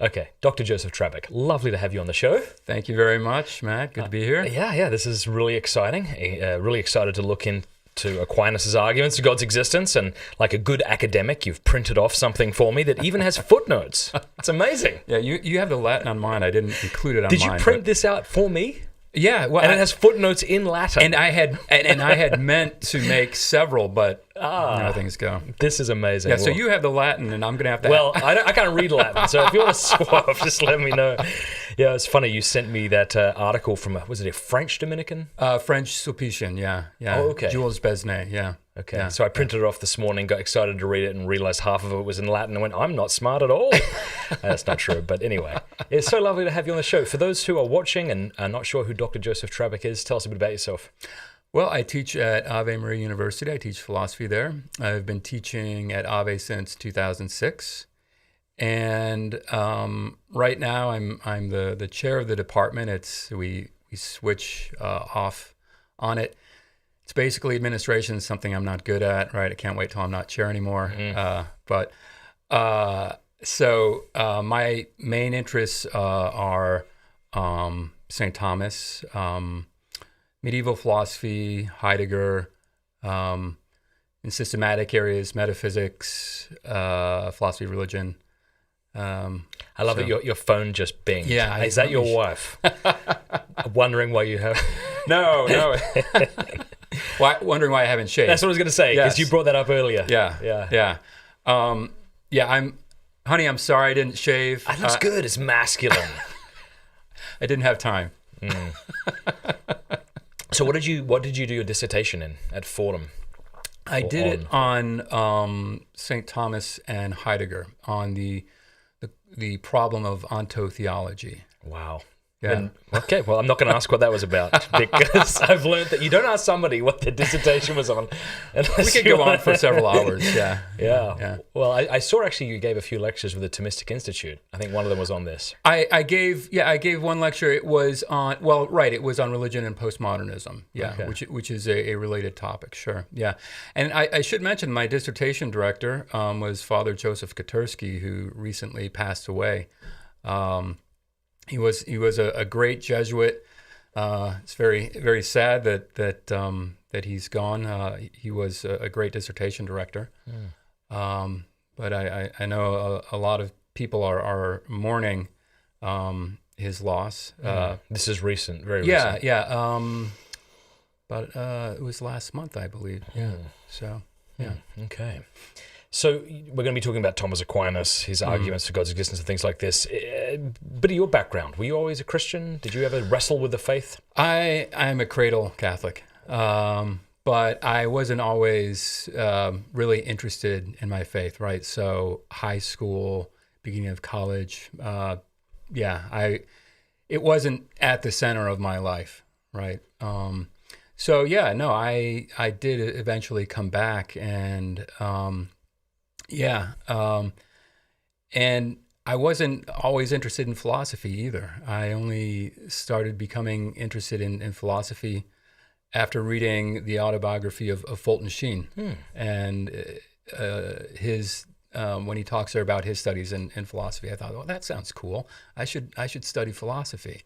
Okay, Dr. Joseph Trabbic, lovely to have you on the show. Thank you very much, Matt. Good to be here. Yeah, this is really exciting. Really excited to look into Aquinas' arguments to God's existence, and like a good academic, you've printed off something for me that even has footnotes. It's amazing. Yeah, you have the Latin on mine. I didn't include it on mine. Did you print this out for me? Yeah, well, and it has footnotes in Latin. And I had meant to make several, but how things go. This is amazing. Yeah, so you have the Latin, and I'm going to have to... Well, I can't read Latin, so if you want to swap, just let me know. Yeah, it's funny. You sent me that article from, was it a French Dominican? French Sulpician, yeah. Oh, okay. Jules Besnay, yeah. Okay, yeah. So I printed it off this morning, got excited to read it, and realized half of it was in Latin, and went, I'm not smart at all. That's not true, but anyway. It's so lovely to have you on the show. For those who are watching and are not sure who Dr. Joseph Trabbic is, tell us a bit about yourself. Well, I teach at Ave Maria University. I teach philosophy there. I've been teaching at Ave since 2006. And right now I'm the chair of the department. We switch off on it. It's basically administration, something I'm not good at, right? I can't wait till I'm not chair anymore. So my main interests are St. Thomas, medieval philosophy, Heidegger, in systematic areas, metaphysics, philosophy of religion. I love that your phone just binged. Yeah. Is that your wife? Wondering why you have... No. Wondering why I haven't shaved. That's what I was going to say, because you brought that up earlier. Yeah. Honey, I'm sorry I didn't shave. It looks good. It's masculine. I didn't have time. So what did you do your dissertation in at Fordham? I did it on St. Thomas and Heidegger, on the problem of ontotheology. Wow. Yeah. Okay, well, I'm not going to ask what that was about, because I've learned that you don't ask somebody what their dissertation was on. We could go on for several hours, yeah. Well, I saw actually you gave a few lectures with the Thomistic Institute. I think one of them was on this. I gave one lecture. It was on, it was on religion and postmodernism, which is a related topic, sure, yeah. And I should mention my dissertation director was Father Joseph Katursky, who recently passed away. He was a great Jesuit. It's very, very sad that he's gone. He was a great dissertation director. But I know a lot of people are mourning his loss. This is recent, very recent. Yeah. But it was last month, I believe. Yeah. So, yeah. Okay. So we're going to be talking about Thomas Aquinas, his arguments for God's existence and things like this. Bit of your background. Were you always a Christian? Did you ever wrestle with the faith? I'm a cradle Catholic, but I wasn't always really interested in my faith, right? So high school, beginning of college, it wasn't at the center of my life, right? I did eventually come back and... and I wasn't always interested in philosophy either. I only started becoming interested in philosophy after reading the autobiography of Fulton Sheen and his when he talks there about his studies in philosophy. I thought, well, that sounds cool. I should study philosophy.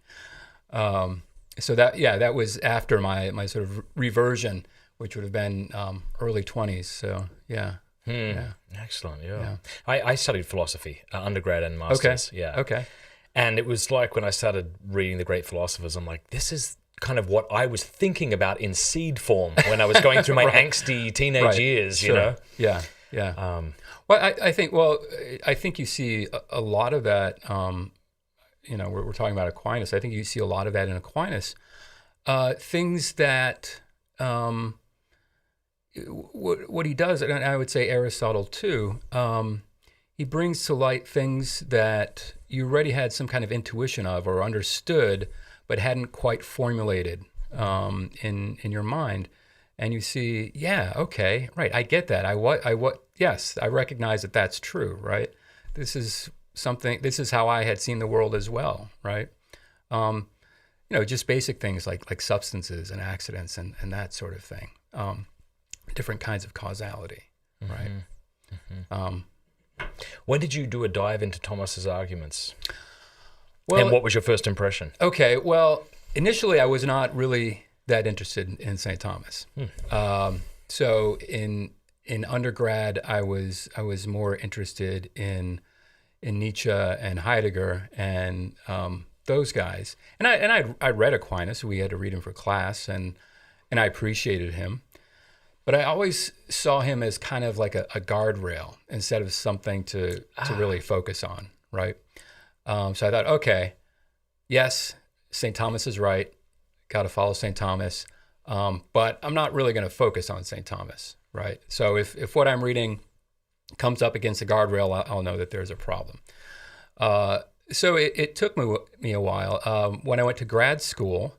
So that was after my sort of reversion, which would have been early 20s. So yeah. Yeah. Excellent. Yeah. I studied philosophy, undergrad and masters. Okay. Yeah. Okay. And it was like when I started reading the great philosophers, I'm like, this is kind of what I was thinking about in seed form when I was going through my angsty teenage years. Sure. You know. Yeah. I think you see a lot of that. We're talking about Aquinas. I think you see a lot of that in Aquinas. Things that. What he does, and I would say Aristotle too, he brings to light things that you already had some kind of intuition of or understood, but hadn't quite formulated in your mind. And you see, okay, right, I get that. Yes, I recognize that that's true, right? This is how I had seen the world as well, right? Just basic things like substances and accidents and that sort of thing. Different kinds of causality, right? When did you do a dive into Thomas's arguments? Well, and what was your first impression? Okay, well, initially I was not really that interested in St. Thomas. So in undergrad, I was more interested in Nietzsche and Heidegger and those guys. And I read Aquinas. We had to read him for class, and I appreciated him. But I always saw him as kind of like a guardrail instead of something to really focus on, right? So I thought, okay, yes, St. Thomas is right. Got to follow St. Thomas. But I'm not really going to focus on St. Thomas, right? So if what I'm reading comes up against the guardrail, I'll know that there's a problem. So it took me a while. When I went to grad school,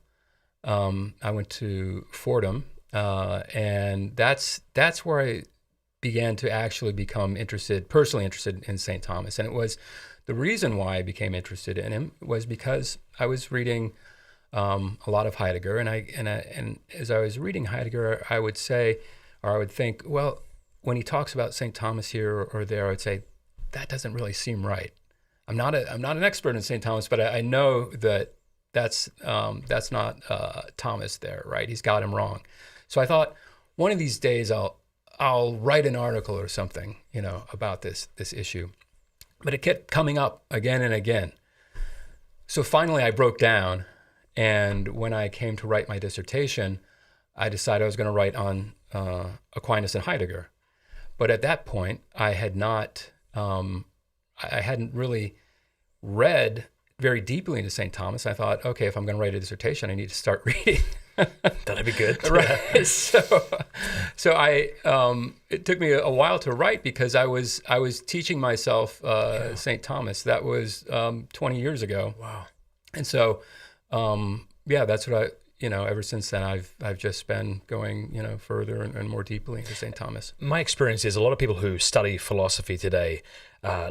I went to Fordham, and that's where I began to actually become personally interested in St. Thomas. And it was the reason why I became interested in him was because I was reading a lot of Heidegger, and as I was reading Heidegger, I would think, well, when he talks about St. Thomas here or there, I would say that doesn't really seem right. I'm not an expert in St. Thomas, but I know that's not Thomas there, right? He's got him wrong. So I thought one of these days I'll write an article or something, about this issue. But it kept coming up again and again. So finally I broke down, and when I came to write my dissertation, I decided I was going to write on Aquinas and Heidegger. But at that point, I hadn't really read very deeply into St. Thomas. I thought, okay, if I'm going to write a dissertation, I need to start reading. That'd be good. Right. So it took me a while to write because I was teaching myself St. Thomas. That was 20 years ago. Wow. And so, that's what ever since then, I've just been going, further and more deeply into St. Thomas. My experience is a lot of people who study philosophy today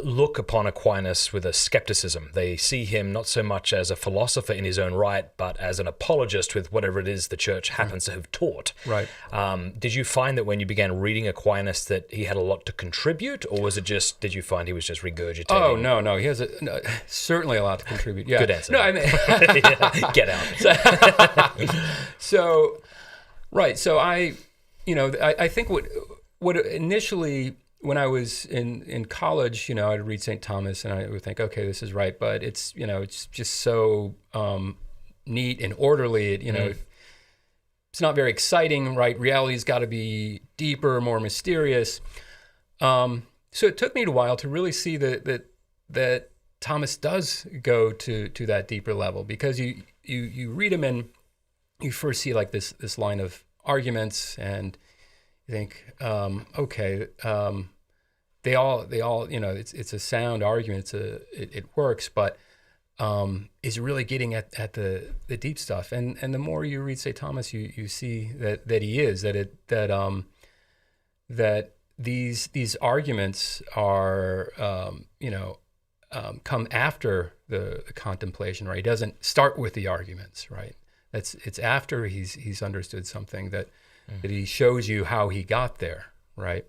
look upon Aquinas with a skepticism. They see him not so much as a philosopher in his own right, but as an apologist with whatever it is the church happens to have taught. Right. Did you find that when you began reading Aquinas that he had a lot to contribute, or did you find he was just regurgitating? Oh, no. He has certainly a lot to contribute. Yeah. Good answer. No, I mean, get out. So, right. So I think what initially, when I was in college, I'd read St. Thomas and I would think, okay, this is right, but it's just so neat and orderly. It's not very exciting, right? Reality's got to be deeper, more mysterious. So it took me a while to really see that Thomas does go to that deeper level, because you read him and you first see like this line of arguments, and you think, okay, they all, it's a sound argument. It works, but is really getting at the deep stuff. And the more you read St. Thomas, you see that he is, that these arguments are, come after the contemplation, right? He doesn't start with the arguments, right? It's after he's understood something that he shows you how he got there, right?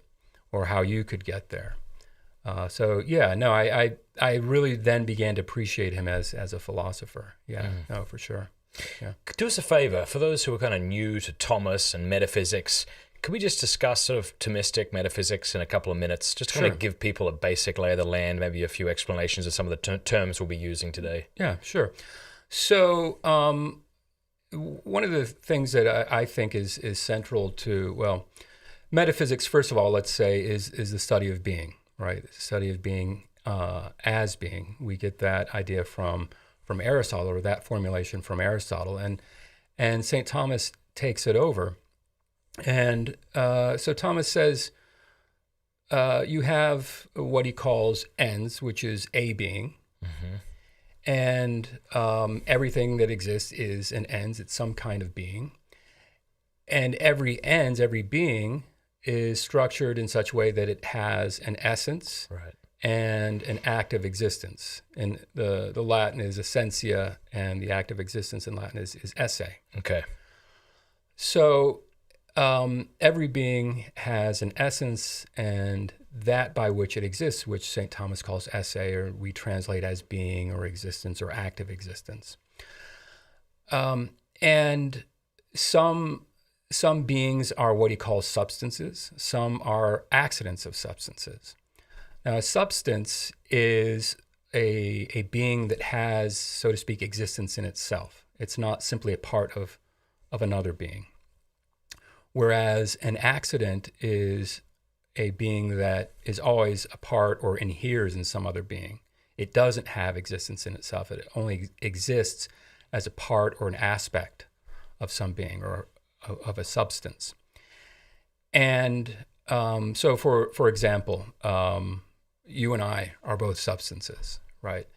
Or how you could get there. I really then began to appreciate him as a philosopher. Yeah, no, for sure. Yeah. Do us a favor, for those who are kind of new to Thomas and metaphysics, could we just discuss sort of Thomistic metaphysics in a couple of minutes? Just to kind of give people a basic lay of the land, maybe a few explanations of some of the terms we'll be using today. Yeah, sure. So one of the things that I think is central to, metaphysics, first of all, let's say, is the study of being, right? The study of being as being. We get that idea from Aristotle, or that formulation from Aristotle, and St. Thomas takes it over. And so Thomas says you have what he calls ens, which is a being. Mm-hmm. And everything that exists is an ens. It's some kind of being. And every ens, every being, is structured in such a way that it has an essence, right, and an active existence. And the Latin is essentia, and the active existence in Latin is esse. Okay. So every being has an essence, and that by which it exists, which St. Thomas calls esse, or we translate as being or existence or active existence. And some beings are what he calls substances. Some are accidents of substances. Now, a substance is a being that has, so to speak, existence in itself. It's not simply a part of another being. Whereas an accident is a being that is always a part or inheres in some other being. It doesn't have existence in itself. It only exists as a part or an aspect of some being or of a substance. And so, for example, you and I are both substances, right?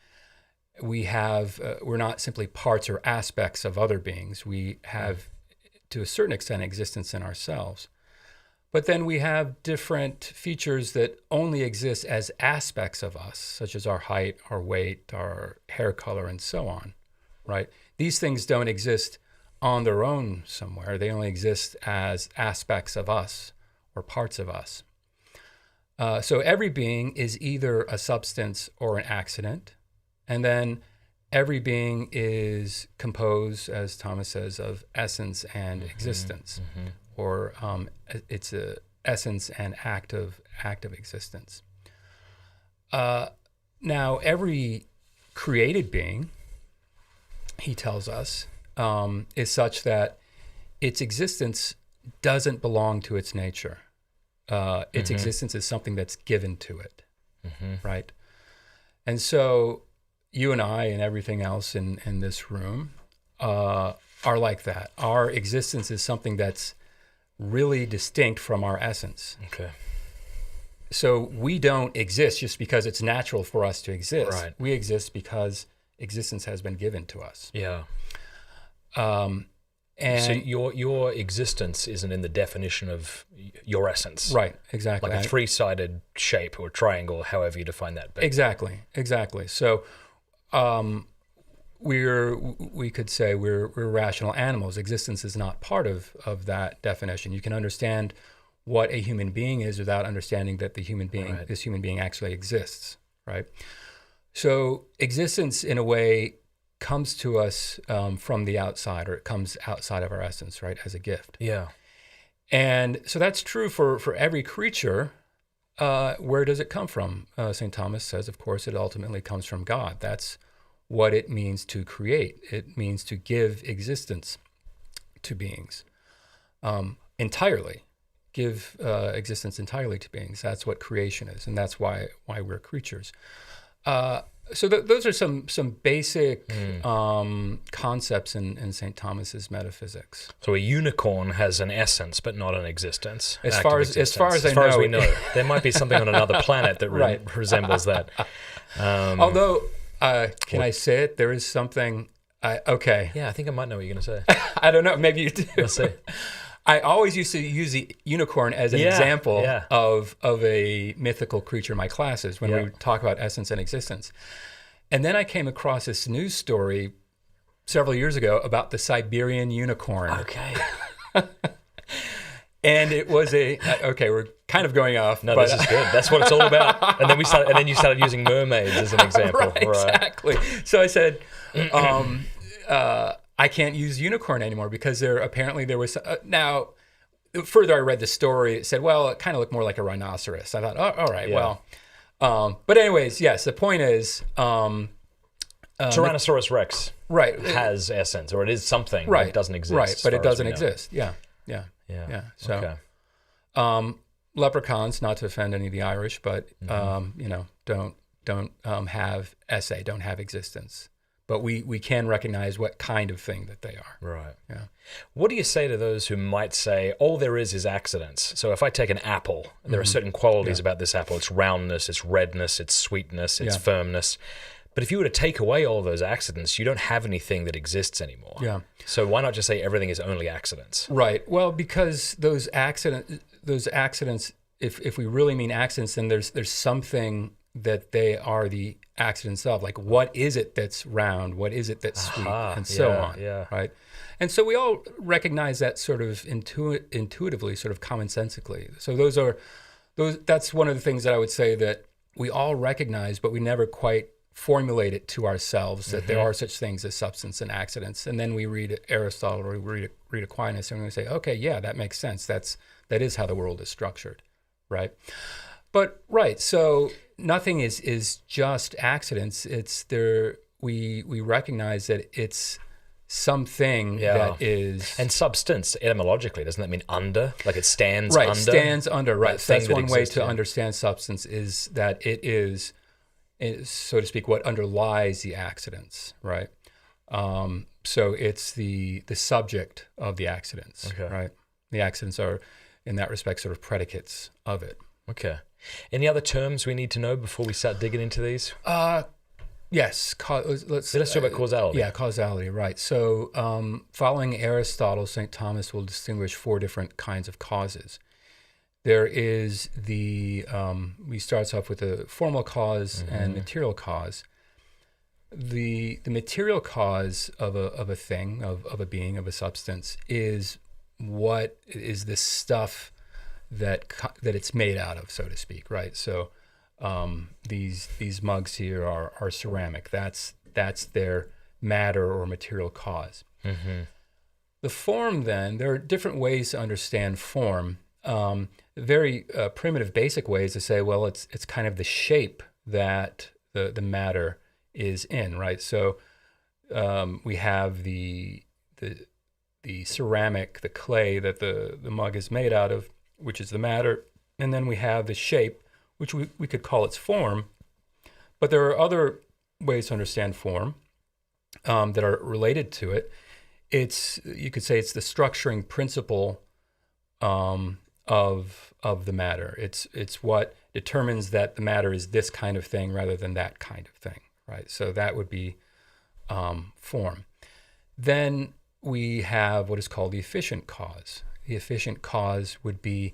We're not simply parts or aspects of other beings. We have, to a certain extent, existence in ourselves. But then we have different features that only exist as aspects of us, such as our height, our weight, our hair color, and so on, right? These things don't exist on their own somewhere. They only exist as aspects of us or parts of us. So every being is either a substance or an accident. And then every being is composed, as Thomas says, of essence and existence, or it's a essence and active existence. Now, every created being, he tells us, is such that its existence doesn't belong to its nature. Its existence is something that's given to it, right? And so you and I and everything else in this room are like that. Our existence is something that's really distinct from our essence. Okay. So we don't exist just because it's natural for us to exist. Right. We exist because existence has been given to us. Yeah. And so your existence isn't in the definition of your essence. Right, exactly. Like a three-sided shape or triangle, however you define that. But Exactly. So we could say we're rational animals. Existence is not part of that definition. You can understand what a human being is without understanding that this human being actually exists, right? So existence, in a way, comes to us from the outside, or it comes outside of our essence, right, as a gift. Yeah. And so that's true for every creature. Where does it come from? St. Thomas says, of course, it ultimately comes from God. That's what it means to create. It means to give existence to beings entirely, give existence entirely to beings. That's what creation is, and that's why we're creatures. So those are some basic concepts in St. Thomas's metaphysics. So a unicorn has an essence, but not an existence. As far as we know, there might be something on another planet that resembles that. Although, can I say it? There is something. Okay. Yeah, I think I might know what you're going to say. I don't know. Maybe you do. Let's see. I always used to use the unicorn as an example of a mythical creature in my classes when we talk about essence and existence. And then I came across this news story several years ago about the Siberian Unicorn. Okay. And it was we're kind of going off. No, this is good. That's what it's all about. And then you started using mermaids as an example. Right, exactly. So I said, I can't use unicorn anymore because there was now. The further I read the story, it said, well, it kind of looked more like a rhinoceros. I thought, oh, all right, well. But anyways, yes, the point is, Tyrannosaurus Rex, has essence, or it is something, but it doesn't exist. But it doesn't exist. Yeah. So, okay. Leprechauns, not to offend any of the Irish, but don't have esse, don't have existence. But we can recognize what kind of thing that they are. Right. Yeah. What do you say to those who might say, all there is accidents? So if I take an apple, there are certain qualities about this apple. Its roundness, its redness, its sweetness, its firmness. But if you were to take away all those accidents, you don't have anything that exists anymore. Yeah. So why not just say everything is only accidents? Right. Well, because those accidents, if we really mean accidents, then there's something that they are the accidents of. Like, what is it that's round? What is it that's sweet? And so on. Yeah. Right. And so we all recognize that sort of intuitively, sort of commonsensically. So those are that's one of the things that I would say that we all recognize, but we never quite formulate it to ourselves, that there are such things as substance and accidents. And then we read Aristotle or we read Aquinas, and we say, okay, yeah, that makes sense. That is how the world is structured, right? But right, so nothing is just accidents. It's there. We recognize that it's something that is... And substance, etymologically, doesn't that mean under? Like it stands right, under? Stands under, right. So that's one way to yeah. understand substance, is that it is, so to speak, what underlies the accidents, right? So it's the subject of the accidents, right? The accidents are, in that respect, sort of predicates of it. Okay. Any other terms we need to know before we start digging into these? Yes. Let's talk about causality. Yeah, causality, right. So following Aristotle, St. Thomas will distinguish 4 different kinds of causes. There is he starts off with a formal cause and material cause. The material cause of a thing, of a being, of a substance, is what is the stuff that it's made out of, so to speak, right? So these mugs here are ceramic. That's their matter or material cause. The form, then, there are different ways to understand form. Very primitive, basic ways to say, well, it's kind of the shape that the matter is in, right? So we have the ceramic, the clay that the mug is made out of, which is the matter, and then we have the shape, which we could call its form. But there are other ways to understand form that are related to it. You could say it's the structuring principle of the matter. It's what determines that the matter is this kind of thing rather than that kind of thing, right? So that would be form. Then we have what is called the efficient cause. The efficient cause would be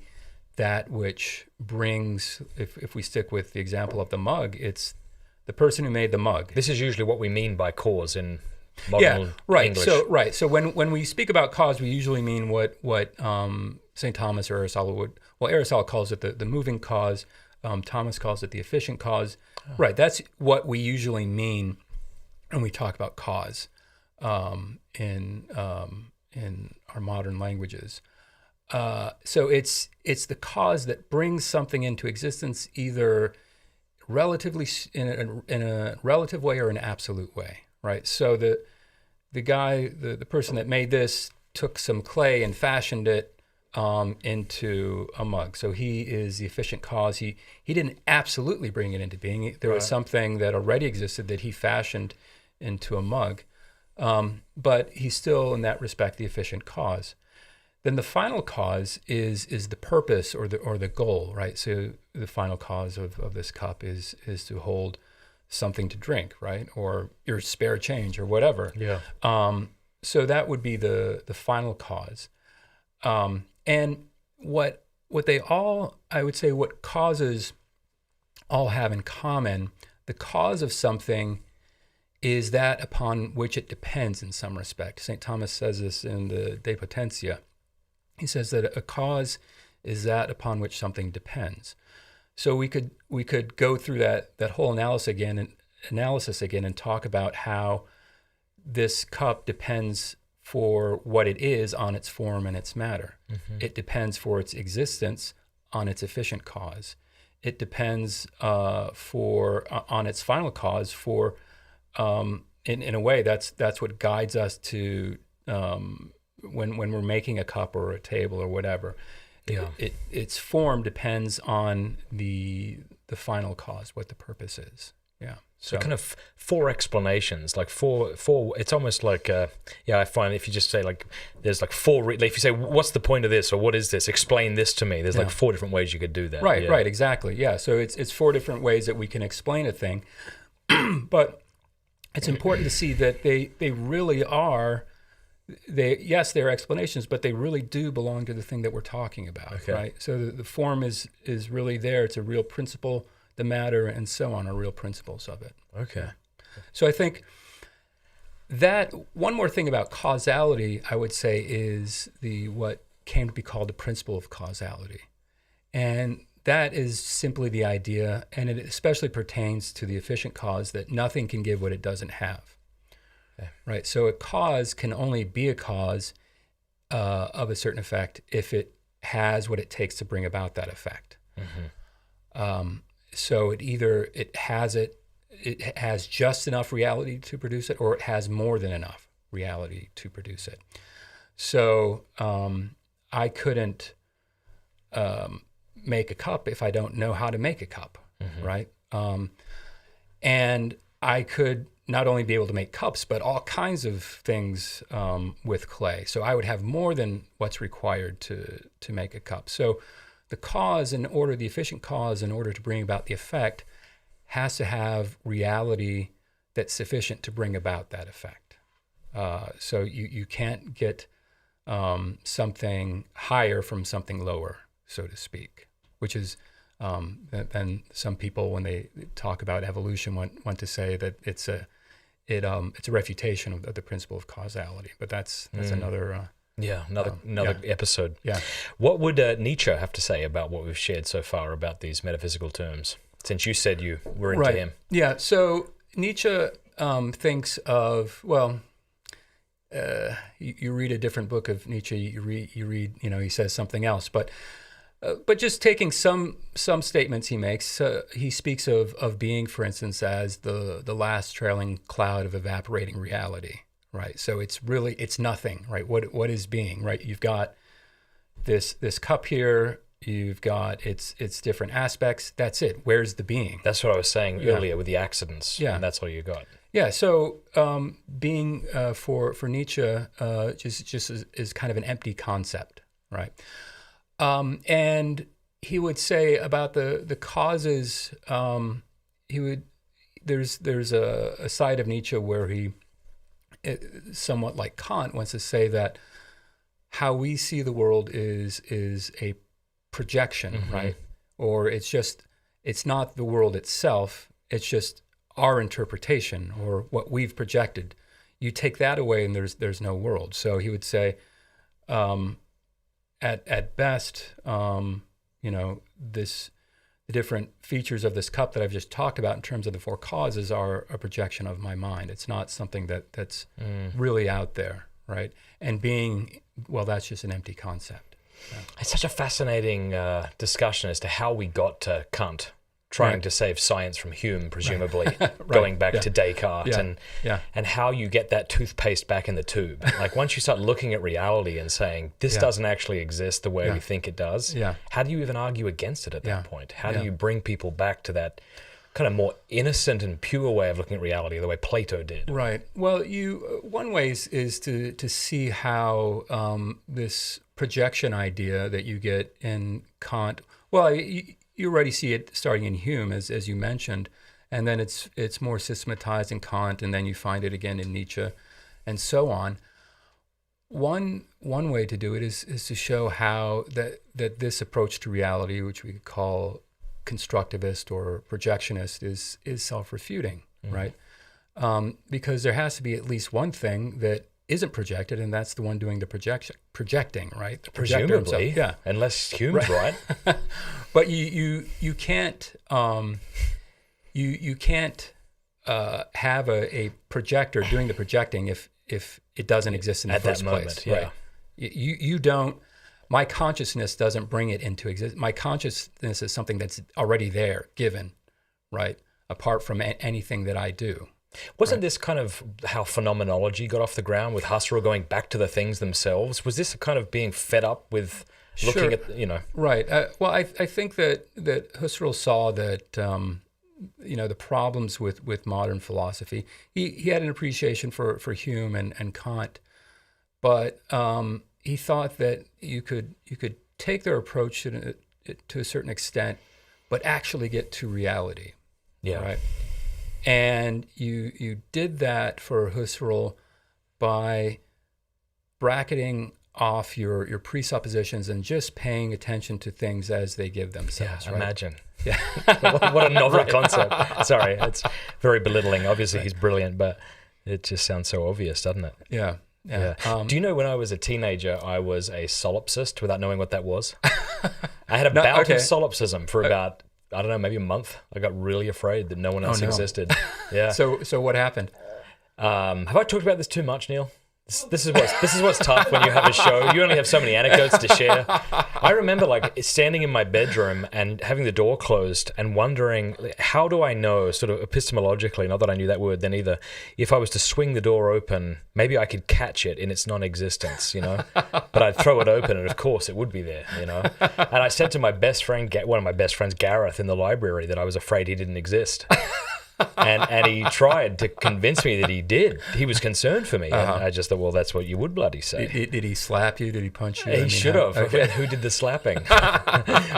that which brings, if we stick with the example of the mug, it's the person who made the mug. This is usually what we mean by cause in modern English. So when we speak about cause, we usually mean what St. Thomas or Aristotle would, well, Aristotle calls it the moving cause, Thomas calls it the efficient cause. Oh. Right, that's what we usually mean when we talk about cause in our modern languages. So it's the cause that brings something into existence, either relatively in a relative way or an absolute way, right? So the guy, the person that made this, took some clay and fashioned it into a mug. So he is the efficient cause. He didn't absolutely bring it into being. There was something that already existed that he fashioned into a mug, but he's still, in that respect, the efficient cause. Then the final cause is the purpose or the goal, right? So the final cause of this cup is to hold something to drink, right? Or your spare change or whatever. Yeah. So that would be the final cause. And what they all, I would say, what causes all have in common, the cause of something is that upon which it depends in some respect. St. Thomas says this in the De Potentia. He says that a cause is that upon which something depends. So we could go through that whole analysis again and talk about how this cup depends for what it is on its form and its matter. Mm-hmm. It depends for its existence on its efficient cause. It depends on its final cause for in a way that's what guides us to when we're making a cup or a table or whatever. Yeah. Its form depends on the final cause, what the purpose is. Yeah. So kind of 4 explanations, like four. It's almost like, I find if you just say like, there's like 4. If you say, what's the point of this or what is this? Explain this to me. There's like 4 different ways you could do that. Right. Right. Exactly. Yeah. So it's 4 different ways that we can explain a thing, but it's important to see that they really are. Yes, they're explanations, but they really do belong to the thing that we're talking about. Okay. Right. So the form is really there. It's a real principle. The matter and so on are real principles of it. Okay. So I think that one more thing about causality, I would say, is what came to be called the principle of causality. And that is simply the idea, and it especially pertains to the efficient cause, that nothing can give what it doesn't have. Okay. Right? So a cause can only be a cause of a certain effect if it has what it takes to bring about that effect. So it has just enough reality to produce it, or it has more than enough reality to produce it. So I couldn't make a cup if I don't know how to make a cup, right? And I could not only be able to make cups, but all kinds of things with clay. So I would have more than what's required to make a cup. So the cause, the efficient cause, in order to bring about the effect, has to have reality that's sufficient to bring about that effect. So you can't get something higher from something lower, so to speak, which is, then some people, when they talk about evolution, want to say that it's a refutation of the principle of causality. But that's another episode. Yeah. What would Nietzsche have to say about what we've shared so far about these metaphysical terms? Since you said you were into him. Yeah. So Nietzsche thinks of, you read a different book of Nietzsche, you read, he says something else, but just taking some statements he makes, he speaks of being, for instance, as the last trailing cloud of evaporating reality, right? So it's nothing, right? What is being, right? You've got this cup here, you've got its different aspects. That's it. Where's the being? That's what I was saying earlier with the accidents. Yeah. And that's all you got. Yeah. So being for Nietzsche just is kind of an empty concept, right? And he would say about the causes. There's a side of Nietzsche where he, somewhat like Kant, wants to say that how we see the world is a projection, right? Or it's not the world itself, it's just our interpretation or what we've projected. You take that away and there's no world. So he would say, at best, the different features of this cup that I've just talked about in terms of the four causes are a projection of my mind. It's not something that's really out there, right? And being, that's just an empty concept. Yeah. It's such a fascinating discussion as to how we got to Kant, trying to save science from Hume, presumably, going back to Descartes, and how you get that toothpaste back in the tube. Like once you start looking at reality and saying, this doesn't actually exist the way we think it does, how do you even argue against it at that point? How do you bring people back to that kind of more innocent and pure way of looking at reality, the way Plato did? Right. Well, one way is to see how this projection idea that you get in Kant, you already see it starting in Hume, as you mentioned, and then it's more systematized in Kant, and then you find it again in Nietzsche, and so on. One way to do it is to show how that this approach to reality, which we could call constructivist or projectionist, is self-refuting, right? Because there has to be at least one thing that isn't projected, and that's the one doing the projecting, right? The presumably, unless Hume's right. But you can't you can't have a projector doing the projecting if it doesn't exist in the first place. Right? You don't. My consciousness doesn't bring it into existence. My consciousness is something that's already there, given, right? Apart from anything that I do. Wasn't this kind of how phenomenology got off the ground, with Husserl going back to the things themselves? Was this a kind of being fed up with looking at, Right. I think that Husserl saw that, the problems with modern philosophy. He had an appreciation for Hume and Kant, but he thought that you could take their approach to a certain extent, but actually get to reality. Yeah. Right. And you did that for Husserl by bracketing off your presuppositions and just paying attention to things as they give themselves. Right? Imagine. Yeah. What a novel concept. Sorry, it's very belittling. Obviously, he's brilliant, but it just sounds so obvious, doesn't it? Yeah. Yeah. Do you know when I was a teenager, I was a solipsist without knowing what that was? I had a bout of solipsism for about, I don't know, maybe a month. I got really afraid that no one else existed. Yeah. So what happened? Have I talked about this too much, Neil? This is what's tough when you have a show. You only have so many anecdotes to share. I remember like standing in my bedroom and having the door closed and wondering, how do I know, sort of epistemologically, not that I knew that word then either, if I was to swing the door open, maybe I could catch it in its non-existence, you know? But I'd throw it open and of course it would be there, you know? And I said to my best friend, one of my best friends, Gareth, in the library, that I was afraid he didn't exist. And he tried to convince me that he did. He was concerned for me. And I just thought, well, that's what you would bloody say. Did he slap you? Did he punch you? He should have. Okay. Who did the slapping?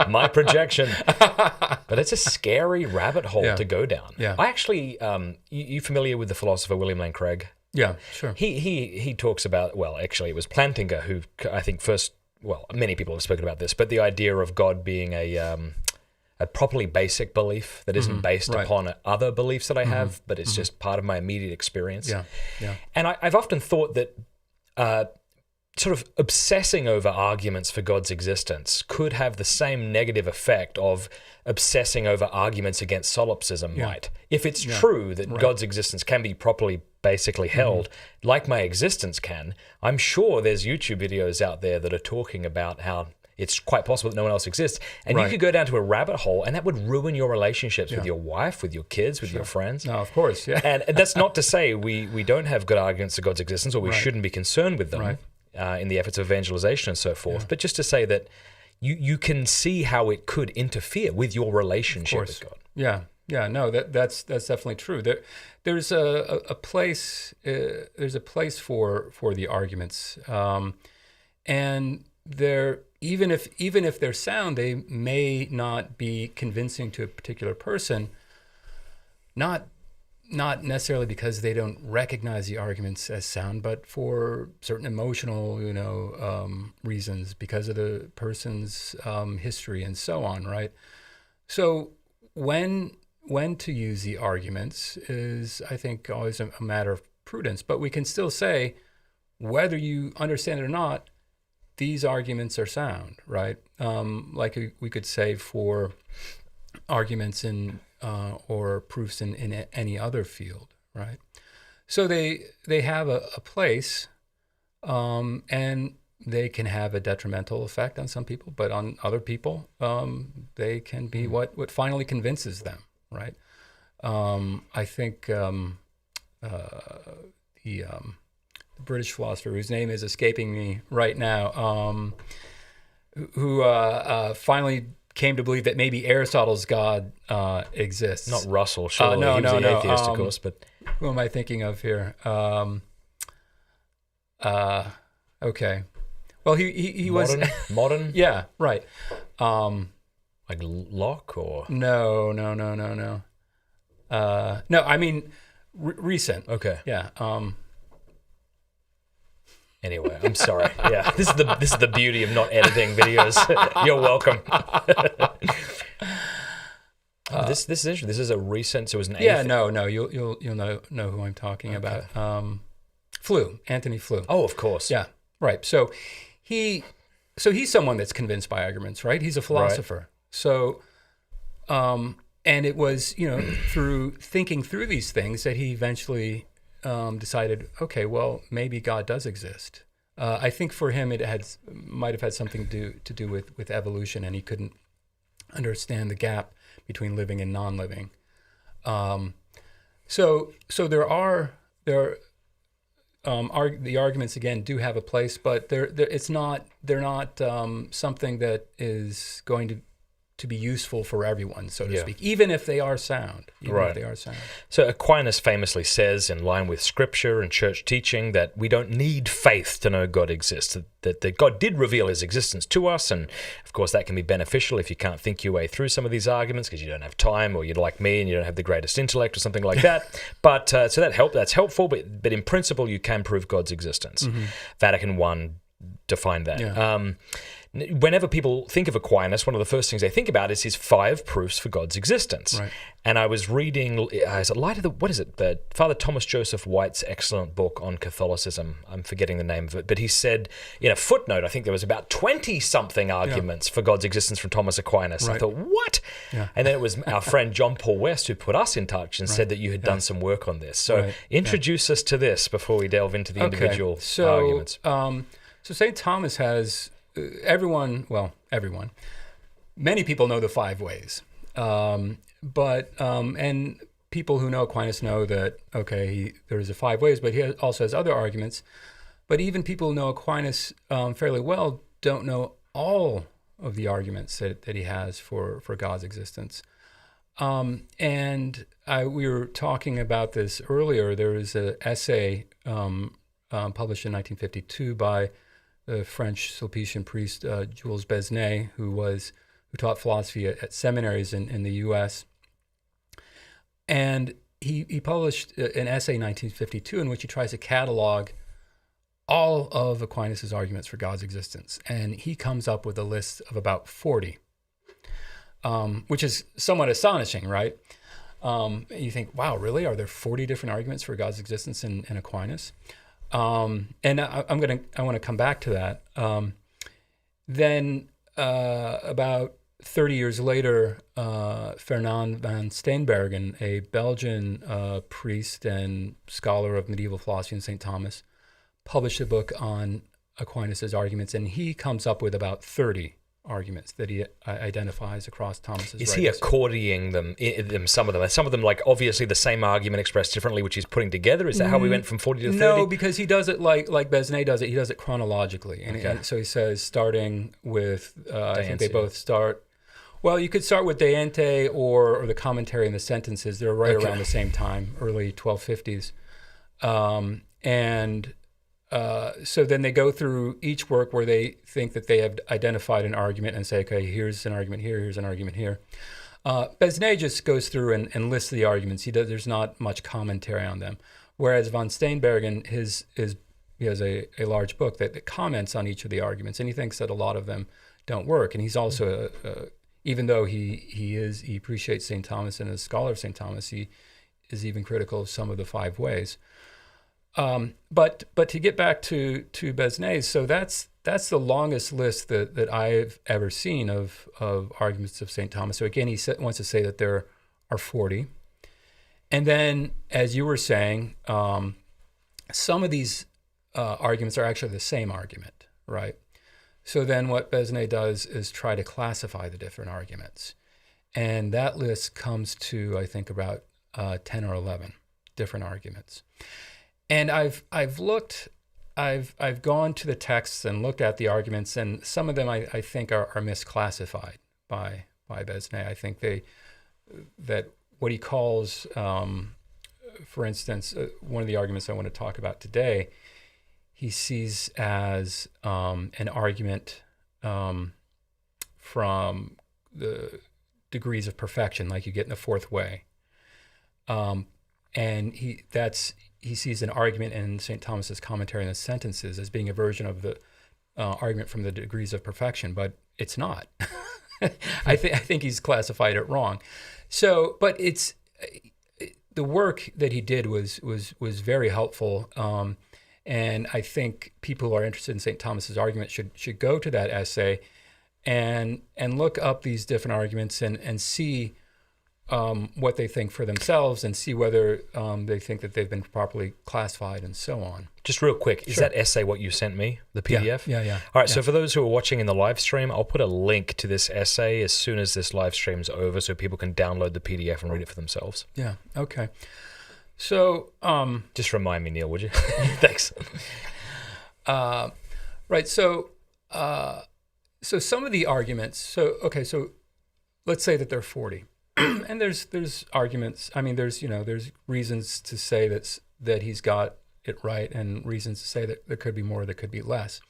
My projection. But it's a scary rabbit hole to go down. Yeah. I actually, you familiar with the philosopher William Lane Craig? Yeah, sure. He talks about, well, actually it was Plantinga who I think first, well, many people have spoken about this, but the idea of God being a properly basic belief that isn't based upon other beliefs that I have, but it's just part of my immediate experience. Yeah. And I've often thought that sort of obsessing over arguments for God's existence could have the same negative effect of obsessing over arguments against solipsism might. If it's true that God's existence can be properly basically held, like my existence can, I'm sure there's YouTube videos out there that are talking about how it's quite possible that no one else exists. And you could go down to a rabbit hole and that would ruin your relationships with your wife, with your kids, with your friends. No, of course, yeah. And that's not to say we don't have good arguments for God's existence or we shouldn't be concerned with them in the efforts of evangelization and so forth. But just to say that you can see how it could interfere with your relationship with God. Yeah, no, that's definitely true. There's a place for the arguments, and they're even if they're sound, they may not be convincing to a particular person. Not necessarily because they don't recognize the arguments as sound, but for certain emotional, reasons, because of the person's history and so on, right? So when to use the arguments is, I think, always a matter of prudence. But we can still say, whether you understand it or not, these arguments are sound, right? Like we could say for arguments in or proofs in any other field, right? So they have a place, and they can have a detrimental effect on some people, but on other people, they can be what finally convinces them, right? I think the British philosopher whose name is escaping me right now, who finally came to believe that maybe Aristotle's God exists. Not Russell, surely. No, he was no, the atheist, of course. But who am I thinking of here? Okay. Well, he modern, was modern. Yeah, right. Like Locke or no. No, I mean recent. Okay. Yeah. Anyway, I'm sorry. Yeah, this is the beauty of not editing videos. You're welcome. This is interesting. This is a recent. So it was an. Yeah, no. You'll know who I'm talking about. Anthony Flew. Oh, of course. Yeah, right. So he's someone that's convinced by arguments, right? He's a philosopher. Right. So, and it was through thinking through these things that he eventually decided, okay, well, maybe God does exist. I think for him it might have had something to do with evolution, and he couldn't understand the gap between living and non-living. So there the arguments again do have a place, but they're not something that is going to be useful for everyone, so to speak, even if they are sound. So Aquinas famously says, in line with Scripture and church teaching, that we don't need faith to know God exists, that God did reveal his existence to us, and of course that can be beneficial if you can't think your way through some of these arguments because you don't have time, or you're like me and you don't have the greatest intellect or something like that. But so that's helpful, but in principle you can prove God's existence. Vatican I define that. Yeah. Whenever people think of Aquinas, one of the first things they think about is his 5 proofs for God's existence. Right. And I was reading, is it Light of the, what is it? Father Thomas Joseph White's excellent book on Catholicism. I'm forgetting the name of it, but he said in a footnote, I think there was about 20-something arguments for God's existence from Thomas Aquinas. Right. I thought, what? Yeah. And then it was our friend John Paul West who put us in touch and said that you had done some work on this. So introduce us to this before we delve into the individual arguments. So St. Thomas has... everyone, many people know the 5 ways. And people who know Aquinas know that, there's a 5 ways, but he also has other arguments. But even people who know Aquinas fairly well don't know all of the arguments that he has for God's existence. We were talking about this earlier. There was an essay published in 1952 by the French Sulpician priest Jules Besnay, who taught philosophy at seminaries in the U.S. And he published an essay in 1952 in which he tries to catalog all of Aquinas' arguments for God's existence. And he comes up with a list of about 40, which is somewhat astonishing, right? You think, wow, really? Are there 40 different arguments for God's existence in Aquinas? And I want to come back to that. Then about 30 years later, Fernand van Steenbergen, a Belgian priest and scholar of medieval philosophy in St. Thomas, published a book on Aquinas' arguments, and he comes up with about 30 arguments that he identifies across Thomas's writings. Is he accordioning them, some of them? Some of them, like, obviously the same argument expressed differently, which he's putting together? Is that how we went from 40 to 30? No, because he does it like Besnay does it. He does it chronologically. And so he says, starting with, I think they both start, well, you could start with De Ente or the commentary and the sentences. They're right around the same time, early 1250s. So then they go through each work where they think that they have identified an argument and say, okay, here's an argument here, here's an argument here. Besnay just goes through and lists the arguments. There's not much commentary on them. Whereas von Steenbergen, he has a large book that comments on each of the arguments, and he thinks that a lot of them don't work. And he's also, even though he appreciates St. Thomas and is a scholar of St. Thomas, he is even critical of some of the 5 ways. But to get back to Besnay, so that's the longest list that I've ever seen of arguments of St. Thomas. So again, he wants to say that there are 40. And then, as you were saying, some of these arguments are actually the same argument, right? So then what Besnay does is try to classify the different arguments. And that list comes to, I think, about 10 or 11 different arguments. And I've gone to the texts and looked at the arguments, and some of them I think are misclassified by Besnay. I think that what he calls, for instance, one of the arguments I want to talk about today, he sees as an argument from the degrees of perfection, like you get in the 4th way, and he sees an argument in St. Thomas's commentary on the sentences as being a version of the argument from the degrees of perfection, but it's not. I think he's classified it wrong. So, but it's the work that he did was very helpful, and I think people who are interested in St. Thomas's argument should go to that essay and look up these different arguments and see what they think for themselves and see whether they think that they've been properly classified and so on. Just real quick, is that essay what you sent me, the PDF? Yeah. All right, so for those who are watching in the live stream, I'll put a link to this essay as soon as this live stream's over so people can download the PDF and read it for themselves. Yeah, okay. So... just remind me, Neil, would you? Thanks. Right, so some of the arguments, so let's say that there are 40. And there's arguments. I mean, there's reasons to say that he's got it right, and reasons to say that there could be more, there could be less.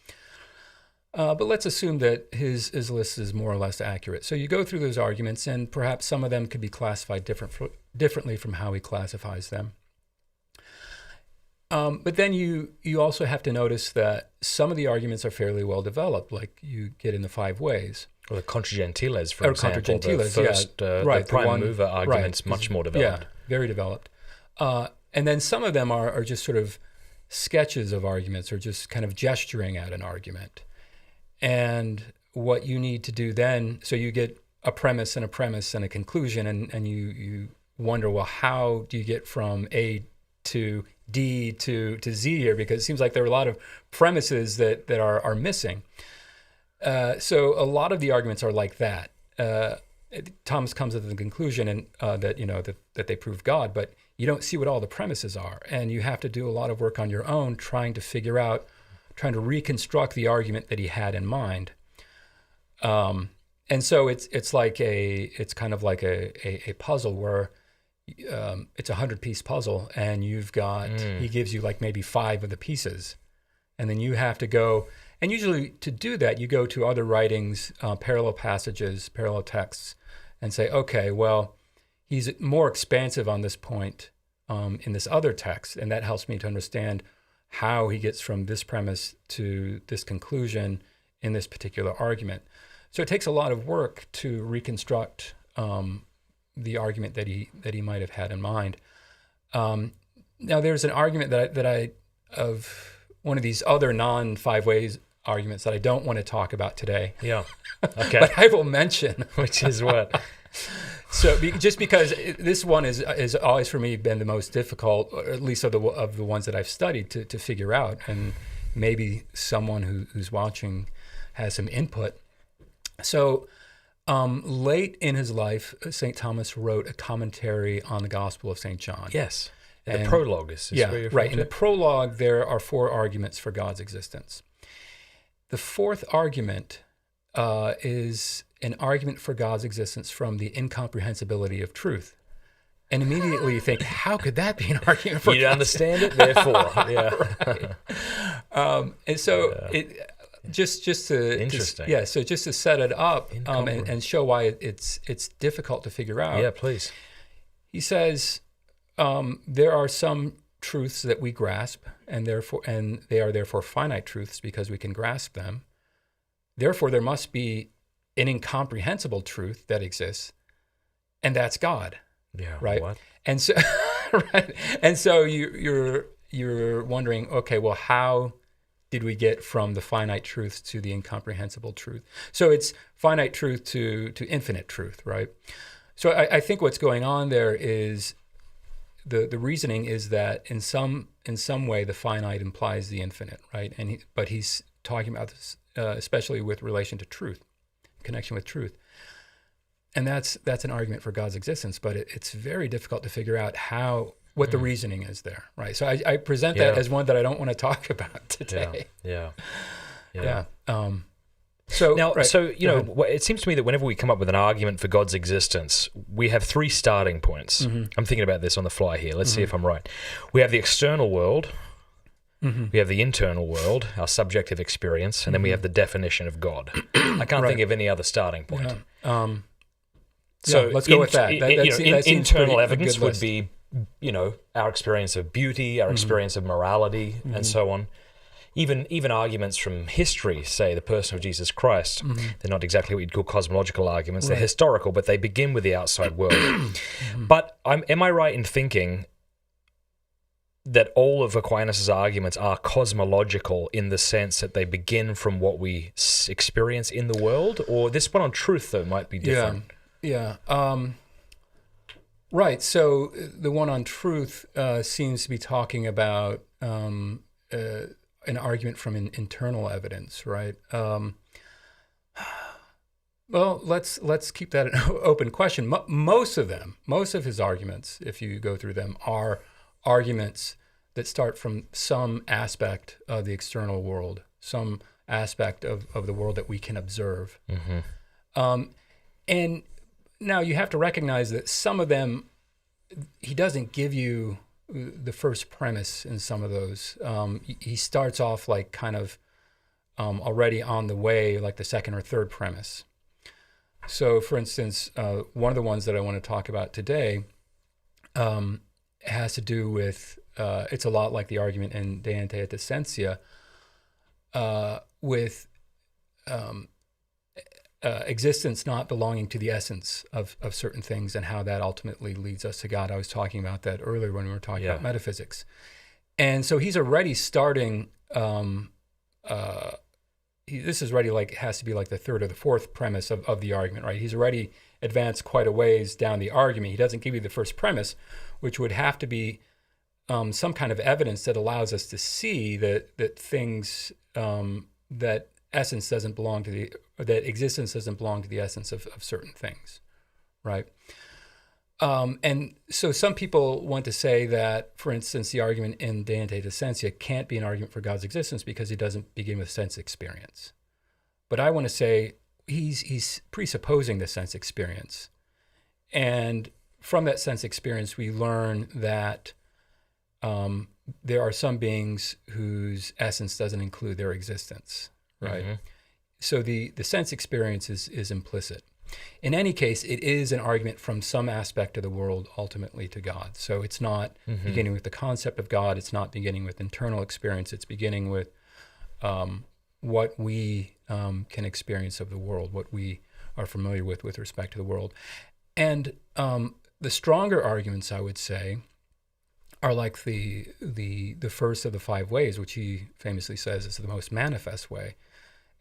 But let's assume that his list is more or less accurate. So you go through those arguments, and perhaps some of them could be classified differently from how he classifies them. But then you also have to notice that some of the arguments are fairly well developed, like you get in the 5 ways. Or the contra gentiles, for example. Contra gentiles, the first, the prime mover argument's much more developed. Yeah, very developed. And then some of them are just sort of sketches of arguments, or just kind of gesturing at an argument. And what you need to do then, so you get a premise and a conclusion, and you wonder, well, how do you get from A to D to Z here? Because it seems like there are a lot of premises that are missing. So a lot of the arguments are like that. Thomas comes to the conclusion that they prove God, but you don't see what all the premises are, and you have to do a lot of work on your own trying to reconstruct the argument that he had in mind. And so it's kind of like a puzzle where it's a 100-piece puzzle, and he gives you like maybe 5 of the pieces, and then you have to go. And usually to do that, you go to other writings, parallel passages, parallel texts, and say, okay, well, he's more expansive on this point in this other text, and that helps me to understand how he gets from this premise to this conclusion in this particular argument. So it takes a lot of work to reconstruct the argument that he might have had in mind. Now, there's an argument of one of these other non-5 ways arguments that I don't want to talk about today. Yeah. Okay. But I will mention. Which is what? So just because this one is always for me been the most difficult, or at least of the ones that I've studied to figure out, and maybe someone who's watching has some input. So late in his life, St. Thomas wrote a commentary on the Gospel of St. John. Yes. And the prologue is yeah, where you're right. from. In the prologue, there are 4 arguments for God's existence. The 4th argument is an argument for God's existence from the incomprehensibility of truth. And immediately you think, how could that be an argument for God? You understand it, therefore. Yeah. Right. And so just to interesting. So just to set it up and show why it's difficult to figure out. Yeah, please. He says there are some truths that we grasp, and they are therefore finite truths because we can grasp them. Therefore, there must be an incomprehensible truth that exists, and that's God. Yeah. Right. What? And so, right. And so you're wondering, okay, well, how did we get from the finite truth to the incomprehensible truth? So it's finite truth to infinite truth, right? So I think what's going on there is the reasoning is that in some way the finite implies the infinite, right? But he's talking about this especially with relation to truth, connection with truth. And that's an argument for God's existence, but it's very difficult to figure out what the reasoning is there, right? So I present that as one that I don't want to talk about today. Yeah. So now, right. It seems to me that whenever we come up with an argument for God's existence, we have 3 starting points. Mm-hmm. I'm thinking about this on the fly here. Let's see if I'm right. We have the external world. Mm-hmm. We have the internal world, our subjective experience, and then we have the definition of God. I can't think of any other starting point. Yeah. So let's go with that. Internal evidence would be, our experience of beauty, our experience of morality, and so on. Even arguments from history, say the person of Jesus Christ, they're not exactly what you'd call cosmological arguments. They're historical, but they begin with the outside world. But am I right in thinking that all of Aquinas' arguments are cosmological in the sense that they begin from what we experience in the world? Or this one on truth, though, might be different. Yeah. Right. So the one on truth seems to be talking about an argument from an internal evidence, right? Well, let's keep that an open question. Most of his arguments, if you go through them, are arguments that start from some aspect of the external world, some aspect of the world that we can observe. And now you have to recognize that some of them, he doesn't give you the first premise in some of those. He starts off like kind of already on the way, like the second or third premise. So, for instance, one of the ones that I want to talk about today has to do with it's a lot like the argument in De Ante et Essentia, with existence not belonging to the essence of certain things and how that ultimately leads us to God. I was talking about that earlier when we were talking about metaphysics. And so he's already starting, this is already like, has to be like the third or the fourth premise of the argument, right? He's already advanced quite a ways down the argument. He doesn't give you the first premise, which would have to be some kind of evidence that allows us to see that things, that essence doesn't belong to that existence doesn't belong to the essence of certain things, right? And so some people want to say that, for instance, the argument in De Ante et Essentia can't be an argument for God's existence because it doesn't begin with sense experience. But I want to say he's presupposing the sense experience. And from that sense experience, we learn that there are some beings whose essence doesn't include their existence, right? Mm-hmm. So the sense experience is implicit. In any case, it is an argument from some aspect of the world ultimately to God. So it's not beginning with the concept of God. It's not beginning with internal experience. It's beginning with what we can experience of the world, what we are familiar with respect to the world. And the stronger arguments, I would say, are like the first of the five ways, which he famously says is the most manifest way.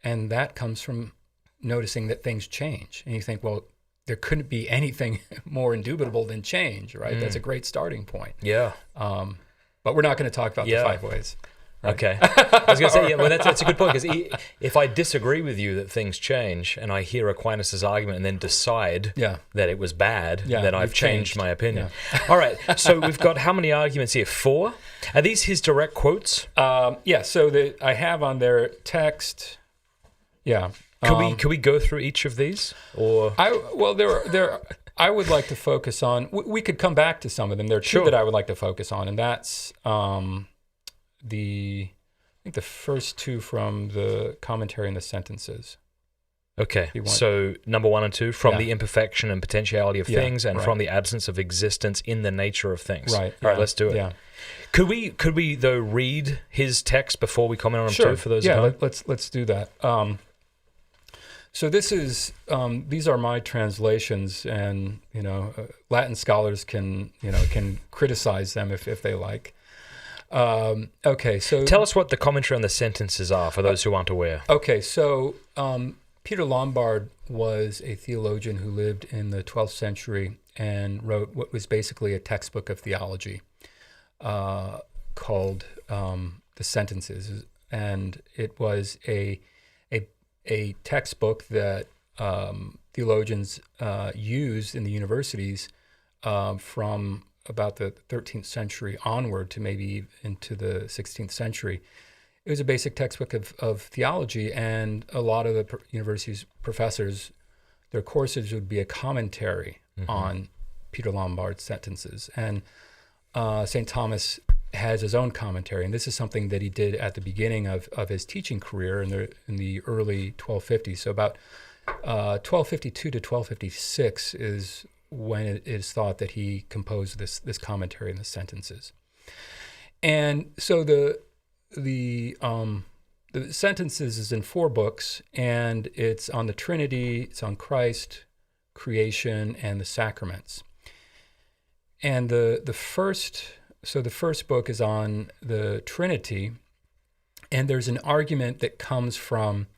And that comes from noticing that things change. And you think, well, there couldn't be anything more indubitable than change, right? That's a great starting point. Yeah. But we're not going to talk about the five ways. Right? Okay. I was going to say, well, that's a good point, because if I disagree with you that things change and I hear Aquinas' argument and then decide that it was bad, then I've changed my opinion. Yeah. All right. So we've got how many arguments here? 4? Are these his direct quotes? So I have on their text. Yeah. Could we go through each of these? Or I would like to focus on. We could come back to some of them. There are two that I would like to focus on, and that's I think the first two from the commentary and the sentences. Okay. So number 1 and 2, from the imperfection and potentiality of things, and from the absence of existence in the nature of things. Right. All right. Let's do it. Yeah. Could we though read his text before we comment on him too? For those. Yeah. Let's do that. So this is these are my translations, and Latin scholars can criticize them if they like. Okay, so tell us what the commentary on the sentences are for those who aren't aware. Okay, so Peter Lombard was a theologian who lived in the 12th century and wrote what was basically a textbook of theology called The Sentences, and it was a textbook that theologians used in the universities from about the 13th century onward to maybe into the 16th century. It was a basic textbook of theology, and a lot of the university's professors, their courses would be a commentary on Peter Lombard's sentences. And St. Thomas has his own commentary, and this is something that he did at the beginning of his teaching career in the early 1250s. So about 1252 to 1256 is when it is thought that he composed this commentary in the sentences. And so the sentences is in 4 books, and it's on the Trinity, it's on Christ, creation, and the sacraments. And the first book is on the Trinity, and there's an argument that comes from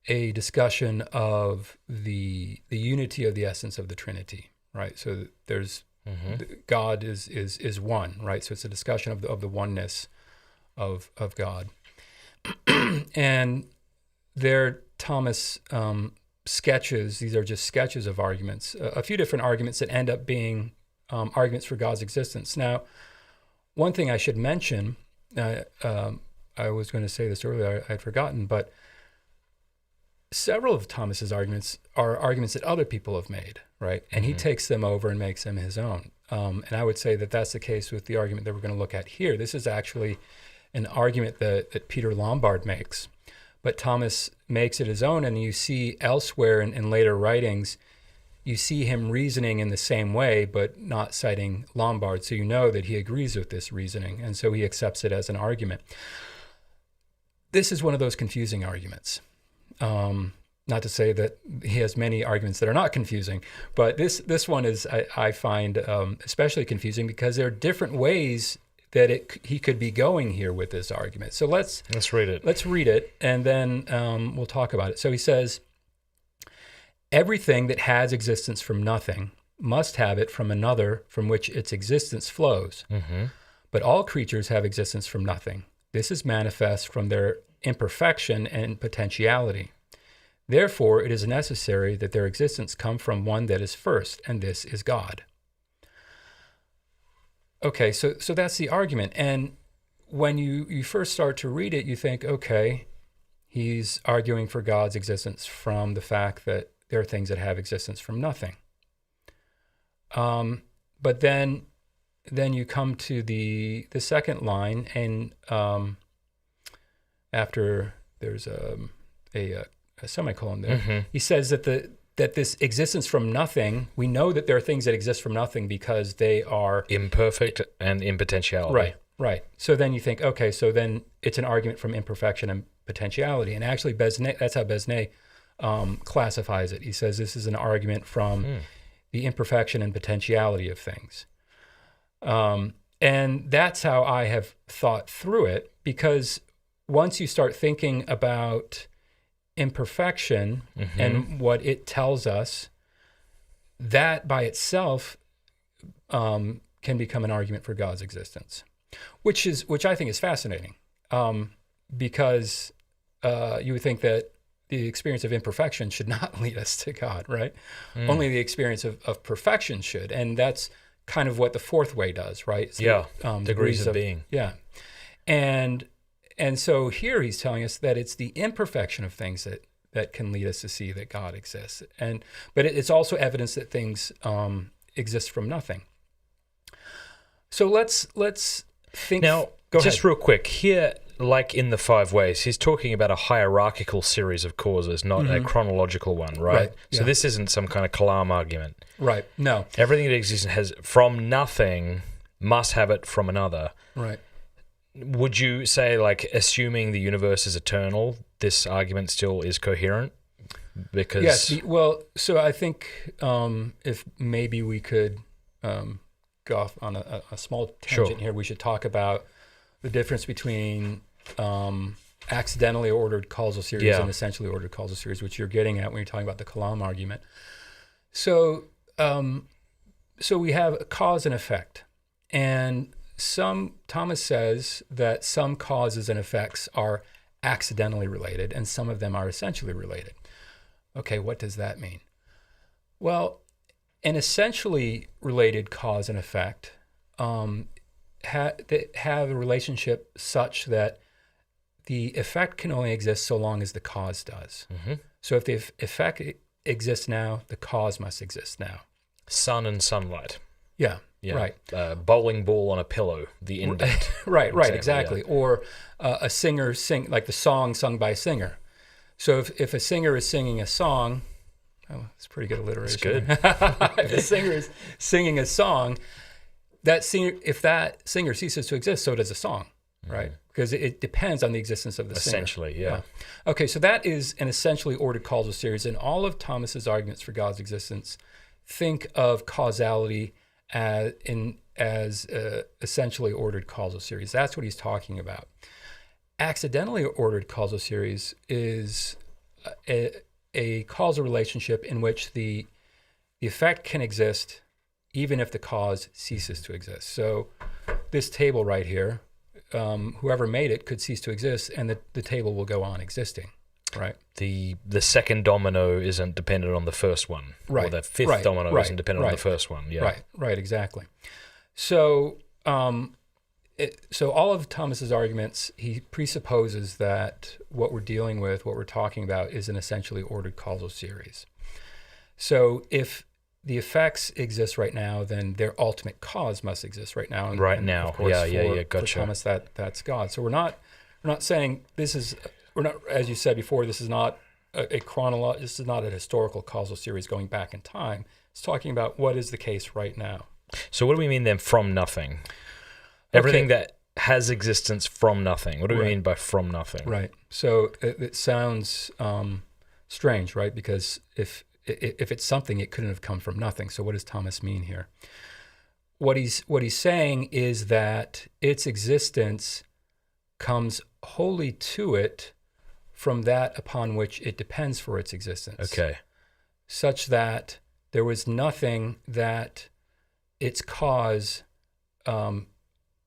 a discussion of the unity of the essence of the Trinity, right? So there's God is one, right? So it's a discussion of the oneness of God. And there Thomas sketches, these are just sketches of arguments, a few different arguments that end up being arguments for God's existence. Now, one thing I should mention, I was going to say this earlier, I had forgotten, but several of Thomas's arguments are arguments that other people have made, right? And he takes them over and makes them his own. And I would say that that's the case with the argument that we're going to look at here. This is actually an argument that Peter Lombard makes, but Thomas makes it his own. And you see elsewhere in later writings, you see him reasoning in the same way, but not citing Lombard. So you know that he agrees with this reasoning, and so he accepts it as an argument. This is one of those confusing arguments. Not to say that he has many arguments that are not confusing, but this one is, I find, especially confusing because there are different ways that he could be going here with this argument. So let's read it. Let's read it, and then we'll talk about it. So he says, everything that has existence from nothing must have it from another from which its existence flows. Mm-hmm. But all creatures have existence from nothing. This is manifest from their imperfection and potentiality. Therefore, it is necessary that their existence come from one that is first, and this is God. Okay, so that's the argument. And when you first start to read it, you think, okay, he's arguing for God's existence from the fact that there are things that have existence from nothing. But then you come to the second line, and after there's a semicolon there, mm-hmm. he says that this existence from nothing, we know that there are things that exist from nothing because they are imperfect and in potentiality. Right. So then you think, okay, so then it's an argument from imperfection and potentiality. And actually, Besnay, that's how Besnay classifies it. He says this is an argument from the imperfection and potentiality of things. And that's how I have thought through it, because once you start thinking about imperfection mm-hmm. and what it tells us, that by itself can become an argument for God's existence, which I think is fascinating, because you would think that the experience of imperfection should not lead us to God, right? Only the experience of perfection should, and that's kind of what the fourth way does, right? It's degrees of being. Yeah, and so here he's telling us that it's the imperfection of things that can lead us to see that God exists, but it's also evidence that things exist from nothing. So let's think now. Just real quick here, like in the five ways, he's talking about a hierarchical series of causes, not a chronological one, right? So this isn't some kind of Kalam argument, right? No, everything that exists has from nothing must have it from another, right? Would you say, like, assuming the universe is eternal, this argument still is coherent? Because yes, so I think if maybe we could go off on a small tangent here, we should talk about the difference between accidentally ordered causal series and essentially ordered causal series, which you're getting at when you're talking about the Kalam argument. So we have a cause and effect, and Thomas says that some causes and effects are accidentally related, and some of them are essentially related. Okay, what does that mean? Well, an essentially related cause and effect have a relationship such that the effect can only exist so long as the cause does. Mm-hmm. So if the effect exists now, the cause must exist now. Sun and sunlight. Yeah. Right. Bowling ball on a pillow, the indent. Right, exactly. Yeah. Or a singer like the song sung by a singer. So if a singer is singing a song, it's pretty good alliteration. It's good. If a singer is singing a song, if that singer ceases to exist, so does the song, right? Because it depends on the existence of the singer. Essentially, yeah. Okay, so that is an essentially ordered causal series, and all of Thomas's arguments for God's existence think of causality as essentially ordered causal series. That's what he's talking about. Accidentally ordered causal series is a causal relationship in which the effect can exist even if the cause ceases to exist. So this table right here, whoever made it could cease to exist, and the table will go on existing, right? The second domino isn't dependent on the first one, right? Or the fifth domino isn't dependent on the first one. Yeah, right, exactly. So, so all of Thomas's arguments, he presupposes that what we're dealing with, what we're talking about, is an essentially ordered causal series. So if the effects exist right now, then their ultimate cause must exist right now. And of course, gotcha. For Thomas, that's God. So we're not saying this is. We're not, as you said before, this is not a chronological. This is not a historical causal series going back in time. It's talking about what is the case right now. So what do we mean then from nothing? Everything that has existence from nothing. What do we mean by from nothing? Right. So it sounds strange, right? Because if it's something, it couldn't have come from nothing. So what does Thomas mean here? What he's saying is that its existence comes wholly to it from that upon which it depends for its existence. Okay. Such that there was nothing that its cause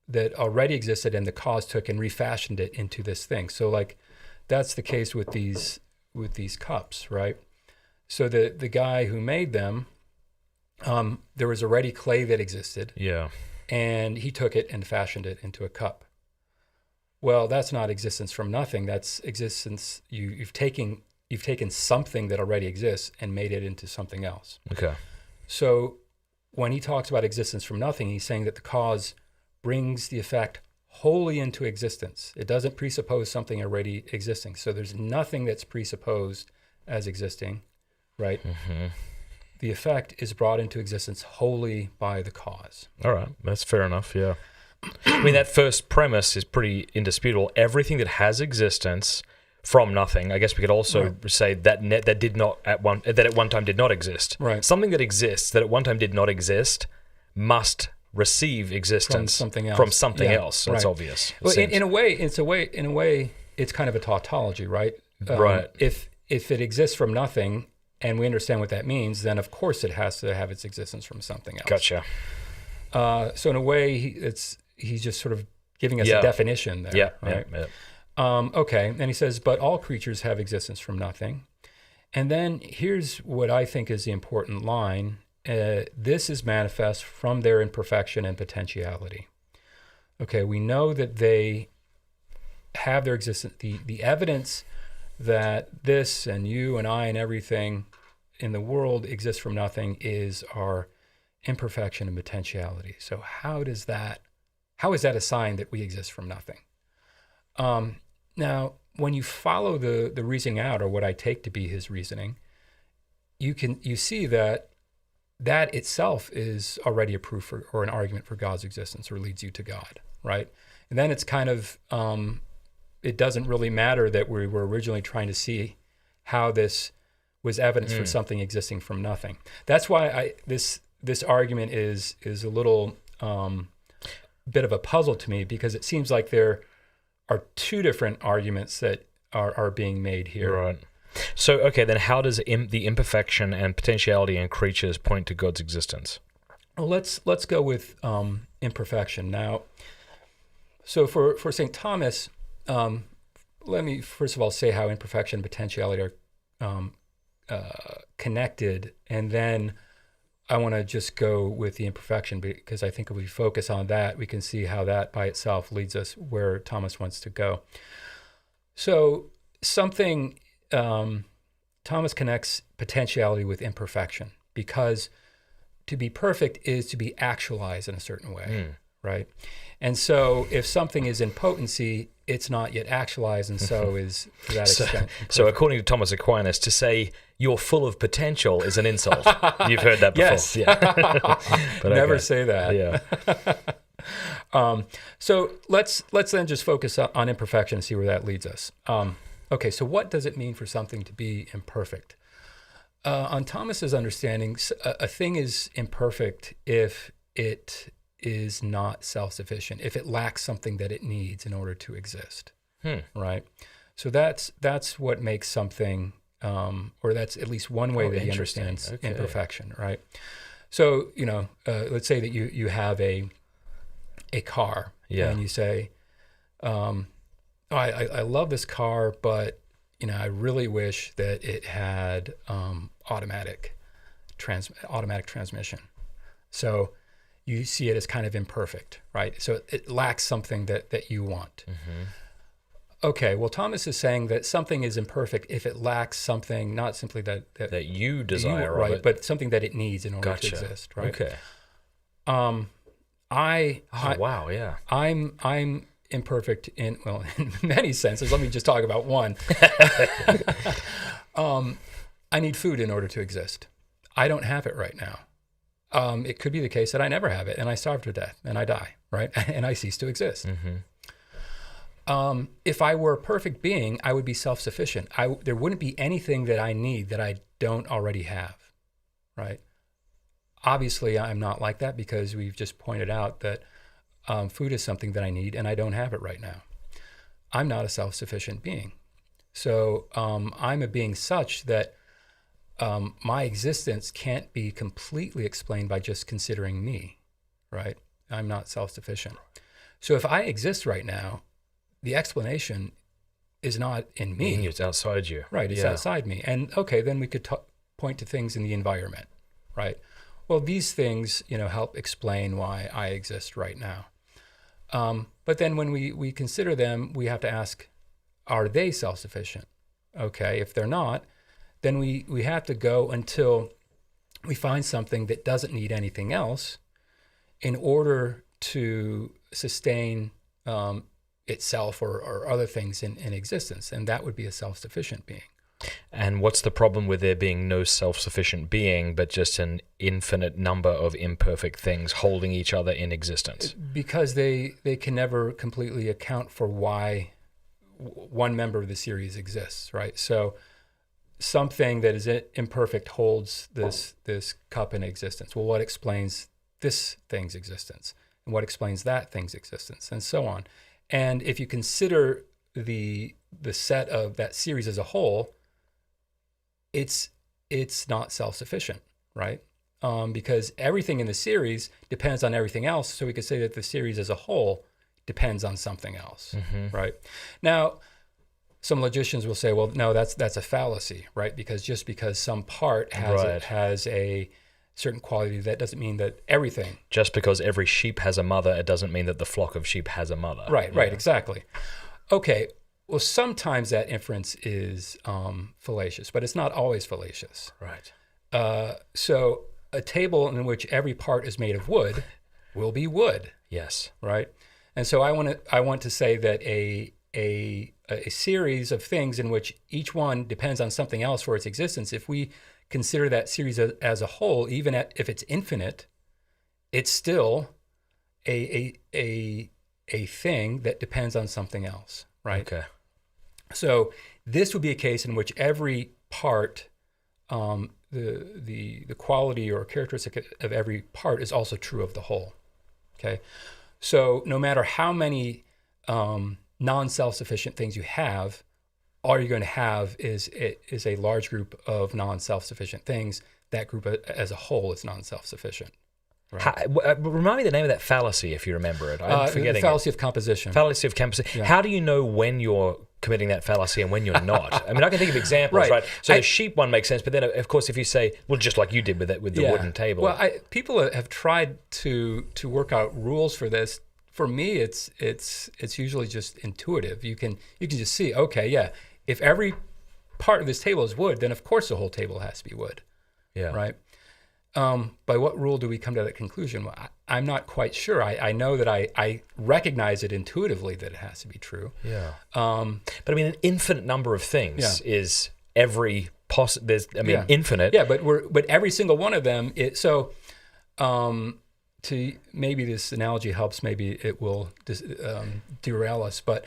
that already existed, and the cause took and refashioned it into this thing. So like that's the case with these cups, right? So the guy who made them, there was already clay that existed. Yeah. And he took it and fashioned it into a cup. Well, that's not existence from nothing. That's existence. You've taken something that already exists and made it into something else. Okay. So when he talks about existence from nothing, he's saying that the cause brings the effect wholly into existence. It doesn't presuppose something already existing. So there's nothing that's presupposed as existing, right? Mm-hmm. The effect is brought into existence wholly by the cause. All right. That's fair enough. Yeah. I mean, that first premise is pretty indisputable. Everything that has existence from nothing, I guess we could also say that at one time did not exist. Right. Something that exists that at one time did not exist must receive existence from something else. From something else. That's obvious. Well, in a way, it's kind of a tautology, right? Right. If it exists from nothing, and we understand what that means, then of course it has to have its existence from something else. Gotcha. So in a way, he's just sort of giving us a definition there. Yeah. Right? Yeah. Okay. And he says, but all creatures have existence from nothing. And then here's what I think is the important line. This is manifest from their imperfection and potentiality. Okay, we know that they have their existence. The evidence that this and you and I and everything in the world exists from nothing is our imperfection and potentiality. So how is that a sign that we exist from nothing? Now, when you follow the reasoning out, or what I take to be his reasoning, you see that itself is already a proof or an argument for God's existence, or leads you to God, right? And then it's kind of, it doesn't really matter that we were originally trying to see how this was evidence for something existing from nothing. That's why this argument is a little bit of a puzzle to me, because it seems like there are two different arguments that are being made here. Right. So, okay, then how does the imperfection and potentiality in creatures point to God's existence? Well, let's go with imperfection. Now, so for St. Thomas, let me first of all say how imperfection and potentiality are connected, and then I want to just go with the imperfection, because I think if we focus on that, we can see how that by itself leads us where Thomas wants to go. So Thomas connects potentiality with imperfection, because to be perfect is to be actualized in a certain way, right? And so if something is in potency, it's not yet actualized, and so is, to that extent. So according to Thomas Aquinas, to say you're full of potential is an insult. You've heard that before. Yes. Yeah. But never say that. Yeah. So let's then just focus on imperfection and see where that leads us. Okay, so what does it mean for something to be imperfect? On Thomas's understanding, a thing is imperfect if it is not self-sufficient, if it lacks something that it needs in order to exist, right? So that's what makes something, or that's at least one way that he understands imperfection, right? So, let's say that you have a car, and you say, I love this car, but I really wish that it had automatic transmission. So you see it as kind of imperfect, right? So it lacks something that you want. Mm-hmm. Okay, well, Thomas is saying that something is imperfect if it lacks something, not simply that you desire, right? But something that it needs in order to exist, right? Okay. Wow, yeah. imperfect in many senses. Let me just talk about one. I need food in order to exist. I don't have it right now. It could be the case that I never have it and I starve to death and I die, right? And I cease to exist. If I were a perfect being, I would be self-sufficient. There wouldn't be anything that I need that I don't already have, right? Obviously, I'm not like that because we've just pointed out that food is something that I need and I don't have it right now. I'm not a self-sufficient being. So I'm a being such that my existence can't be completely explained by just considering me, right? I'm not self-sufficient. So if I exist right now, the explanation is not in me. It's outside you. Right, it's outside me. And okay, then we could point to things in the environment, right? Well, these things, help explain why I exist right now. But then when we consider them, we have to ask, are they self-sufficient? Okay, if they're not, then we have to go until we find something that doesn't need anything else in order to sustain itself or other things in existence. And that would be a self-sufficient being. And what's the problem with there being no self-sufficient being, but just an infinite number of imperfect things holding each other in existence? Because they can never completely account for why one member of the series exists, right? So something that is imperfect holds this cup in existence. Well, what explains this thing's existence? And what explains that thing's existence? And so on. And if you consider the set of that series as a whole, it's not self-sufficient, right? Because everything in the series depends on everything else. So we could say that the series as a whole depends on something else, right? Now, some logicians will say, well, no, that's a fallacy, right? Because just because some part has a certain quality, that doesn't mean that everything. Just because every sheep has a mother, it doesn't mean that the flock of sheep has a mother. Right, exactly. Okay, well, sometimes that inference is fallacious, but it's not always fallacious. Right. So a table in which every part is made of wood will be wood. Yes. Right? And so I want to say that a series of things in which each one depends on something else for its existence, if we consider that series as a whole, even if it's infinite, it's still a thing that depends on something else, right? Okay. So this would be a case in which every part, the quality or characteristic of every part is also true of the whole. Okay. So no matter how many non-self-sufficient things you have, all you're going to have is a large group of non-self-sufficient things. That group as a whole is non-self-sufficient. Right? Remind me the name of that fallacy, if you remember it. I'm forgetting the fallacy of composition. Fallacy of composition. Yeah. How do you know when you're committing that fallacy and when you're not? I mean, I can think of examples, right? So the sheep one makes sense, but then, of course, if you say, well, just like you did with the wooden table. Well, people have tried to work out rules for this. For me, it's usually just intuitive. You can just see, okay, yeah, if every part of this table is wood, then of course the whole table has to be wood. Yeah. Right. By what rule do we come to that conclusion? Well, I'm not quite sure. I know that I recognize it intuitively that it has to be true. Yeah. But I mean, an infinite number of things is every infinite. Yeah, but every single one of them. To maybe this analogy helps. Maybe it will derail us. But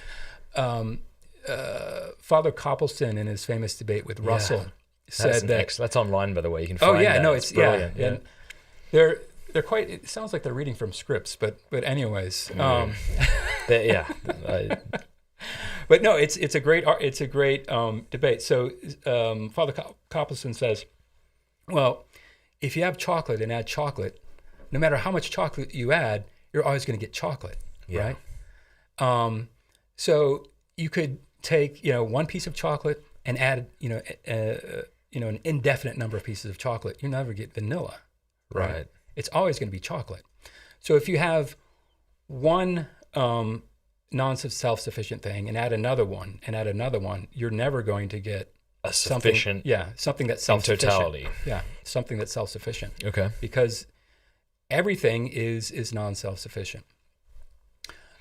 Father Copleston, in his famous debate with Russell, said that's online, by the way. You can find that. It's brilliant. Yeah. And they're quite. It sounds like they're reading from scripts, but anyways. But no, it's a great debate. So Father Copleston says, well, if you have chocolate and add chocolate, no matter how much chocolate you add, you're always going to get chocolate, right? So you could take one piece of chocolate and add an indefinite number of pieces of chocolate. You never get vanilla, right? It's always going to be chocolate. So if you have one non-self-sufficient thing and add another one, you're never going to get a sufficient something that's self-sufficient. In totality. Yeah, something that's self-sufficient. Okay. Because everything is non-self-sufficient.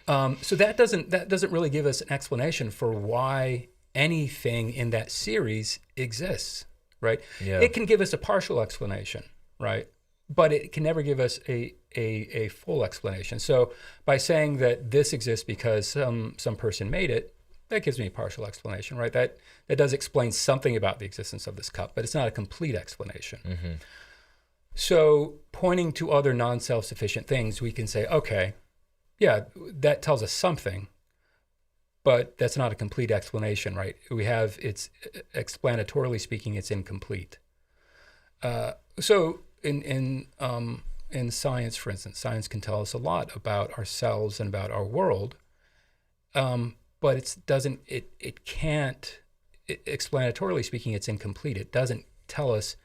So that doesn't really give us an explanation for why anything in that series exists, right? Yeah. It can give us a partial explanation, right? But it can never give us a full explanation. So by saying that this exists because some person made it, that gives me a partial explanation, right? That does explain something about the existence of this cup, but it's not a complete explanation. Mm-hmm. So pointing to other non-self-sufficient things, we can say, okay, yeah, that tells us something, but that's not a complete explanation, right? It's explanatorily speaking, it's incomplete. So in science, for instance, science can tell us a lot about ourselves and about our world, but explanatorily speaking, it's incomplete. It doesn't tell us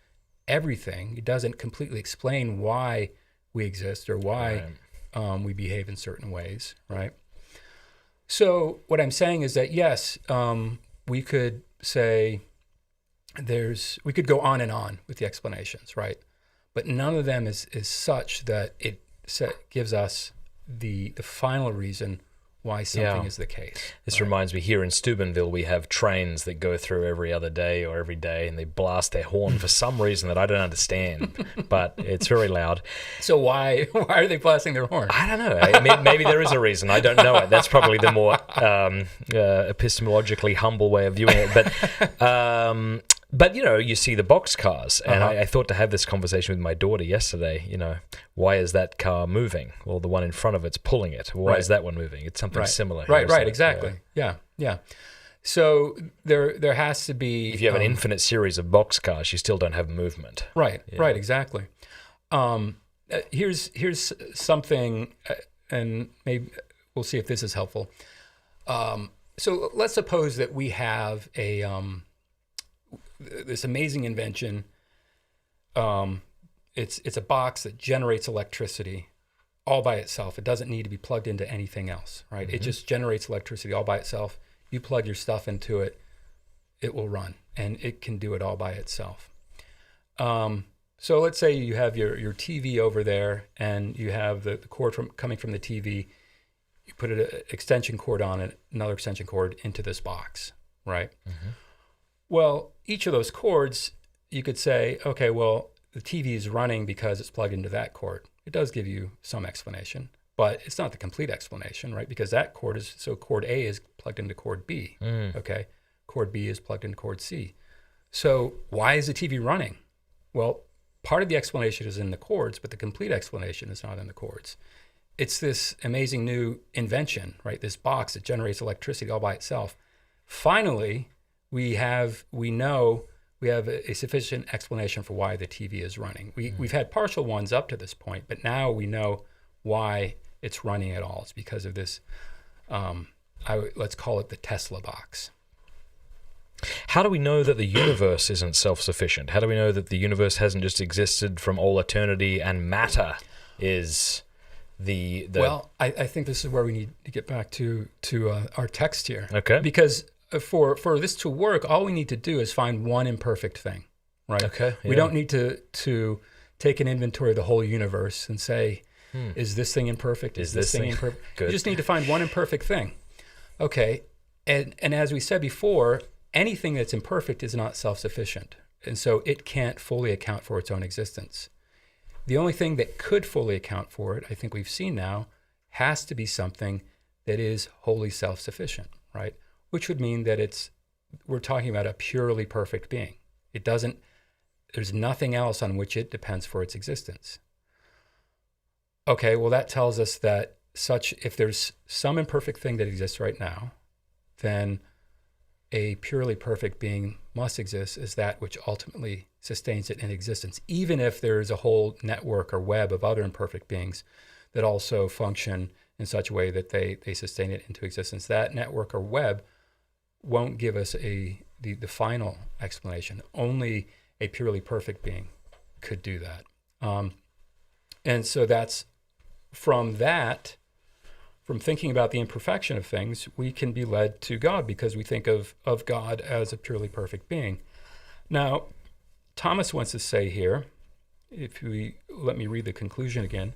everything. It doesn't completely explain why we exist or why we behave in certain ways, right? So what I'm saying is that yes, we could say we could go on and on with the explanations, right? But none of them is such that it gives us the final reason why something is the case. This reminds me, here in Steubenville, we have trains that go through every other day or every day, and they blast their horn for some reason that I don't understand, but it's very loud. So why are they blasting their horn? I don't know. Maybe there is a reason. I don't know it. That's probably the more epistemologically humble way of viewing it. But, you see the boxcars, and I thought to have this conversation with my daughter yesterday, why is that car moving? Well, the one in front of it's pulling it. Why is that one moving? It's something similar. Right, exactly. Yeah. So there has to be... If you have an infinite series of boxcars, you still don't have movement. Right, exactly. Here's something, and maybe we'll see if this is helpful. So let's suppose that we have this amazing invention. It's a box that generates electricity all by itself. It doesn't need to be plugged into anything else, right? Mm-hmm. It just generates electricity all by itself. You plug your stuff into it, it will run, and it can do it all by itself. So let's say you have your TV over there, and you have the cord coming from the TV. You put an extension cord on it, another extension cord into this box, right? Mm-hmm. Well, each of those cords, you could say, okay, well, the TV is running because it's plugged into that cord. It does give you some explanation, but it's not the complete explanation, right? Because that cord cord A is plugged into cord B, okay? Cord B is plugged into cord C. So why is the TV running? Well, part of the explanation is in the cords, but the complete explanation is not in the cords. It's this amazing new invention, right? This box that generates electricity all by itself. Finally, we know we have a sufficient explanation for why the TV is running. We've had partial ones up to this point, but now we know why it's running at all. It's because of this, let's call it the Tesla box. How do we know that the universe isn't self-sufficient? How do we know that the universe hasn't just existed from all eternity and matter is the... Well, I think this is where we need to get back to our text here. Okay. Because for this to work, all we need to do is find one imperfect thing, right? Okay. Yeah. We don't need to take an inventory of the whole universe and say, is this thing imperfect? Is this thing imperfect? Good. You just need to find one imperfect thing. Okay. And as we said before, anything that's imperfect is not self-sufficient. And so it can't fully account for its own existence. The only thing that could fully account for it, I think we've seen now, has to be something that is wholly self-sufficient, right? Which would mean that we're talking about a purely perfect being. There's nothing else on which it depends for its existence. Okay, well that tells us that if there's some imperfect thing that exists right now, then a purely perfect being must exist as that which ultimately sustains it in existence, even if there is a whole network or web of other imperfect beings that also function in such a way that they sustain it into existence. That network or web won't give us the final explanation. Only a purely perfect being could do that. And so that's from thinking about the imperfection of things, we can be led to God because we think of God as a purely perfect being. Now, Thomas wants to say here, let me read the conclusion again.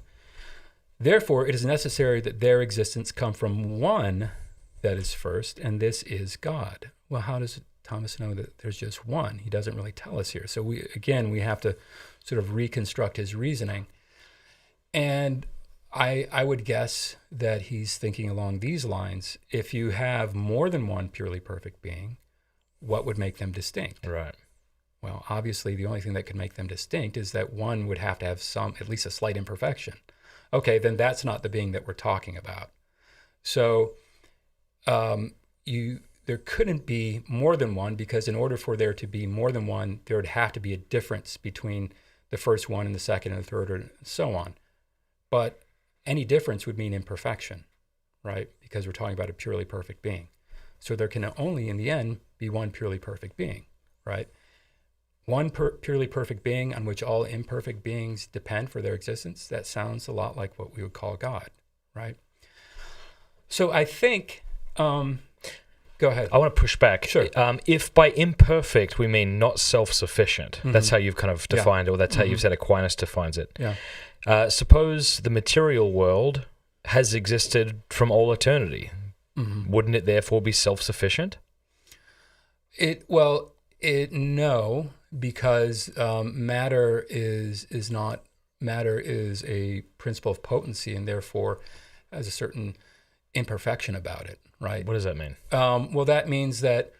Therefore, it is necessary that their existence come from one that is first, and this is God. Well, how does Thomas know that there's just one? He doesn't really tell us here. So we have to sort of reconstruct his reasoning. And I would guess that he's thinking along these lines. If you have more than one purely perfect being, what would make them distinct? Right. Well, obviously, the only thing that could make them distinct is that one would have to have at least a slight imperfection. Okay, then that's not the being that we're talking about. So there couldn't be more than one, because in order for there to be more than one, there would have to be a difference between the first one and the second and the third, and so on. But any difference would mean imperfection, right? Because we're talking about a purely perfect being. So there can only, in the end, be one purely perfect being, right? One purely perfect being on which all imperfect beings depend for their existence. That sounds a lot like what we would call God, right? So I think, go ahead. I want to push back. Sure. If by imperfect we mean not self-sufficient, that's how you've kind of defined it, or that's how you've said Aquinas defines it. Yeah. Suppose the material world has existed from all eternity. Wouldn't it therefore be self-sufficient? No, because matter is a principle of potency, and therefore has a certain imperfection about it, right? What does that mean? Well, that means that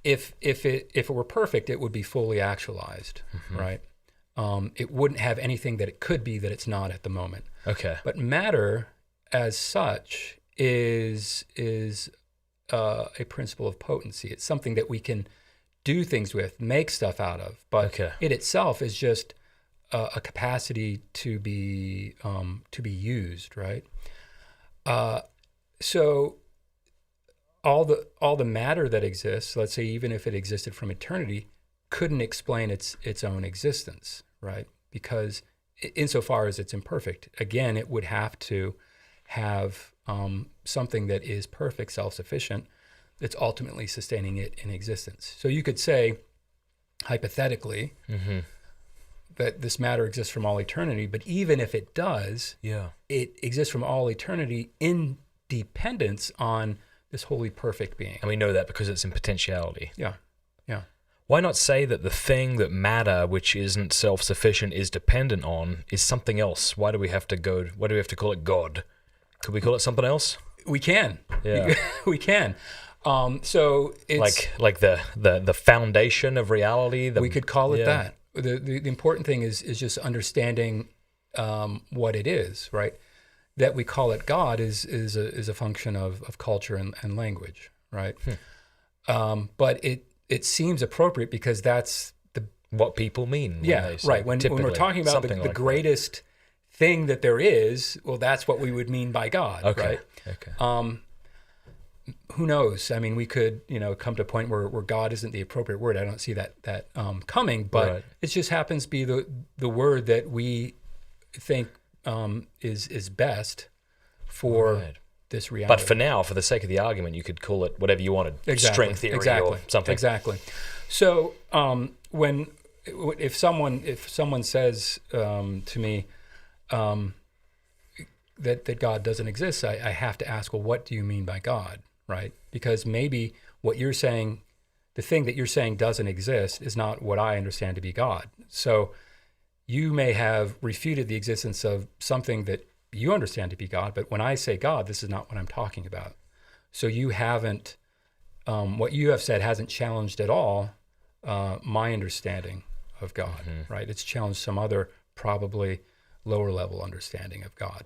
if it were perfect, it would be fully actualized, right? It wouldn't have anything that it could be that it's not at the moment. Okay. But matter, as such, is a principle of potency. It's something that we can do things with, make stuff out of. But it itself is just a capacity to be used, right? So all the matter that exists, let's say even if it existed from eternity, couldn't explain its own existence, right? Because insofar as it's imperfect, again, it would have to have something that is perfect, self-sufficient, that's ultimately sustaining it in existence. So you could say, hypothetically, that this matter exists from all eternity, but even if it does, it exists from all eternity in dependence on this wholly perfect being. And we know that because it's in potentiality. Yeah. Why not say that the thing that matter, which isn't self-sufficient, is dependent on, is something else? Why do we have to call it God? Could we call it something else? We can. Yeah. We can. So it's like the foundation of reality. We could call it that. The important thing is just understanding what it is, right? That we call it God is a function of culture and language, right? But it seems appropriate because that's what people mean. Right. When we're talking about the greatest thing that there is, well, that's what we would mean by God, right? Okay. Who knows? I mean, we could, come to a point where God isn't the appropriate word. I don't see that coming, but it just happens to be the word that we think is best for this reality. But for now, for the sake of the argument, you could call it whatever you wanted, string theory or something. Exactly. So if someone says to me that God doesn't exist, I have to ask, well, what do you mean by God, right? Because maybe what you're saying, the thing that you're saying doesn't exist, is not what I understand to be God. So you may have refuted the existence of something that you understand to be God, but when I say God, this is not what I'm talking about. So you haven't, what you have said hasn't challenged at all my understanding of God, right? It's challenged some other, probably lower level understanding of God.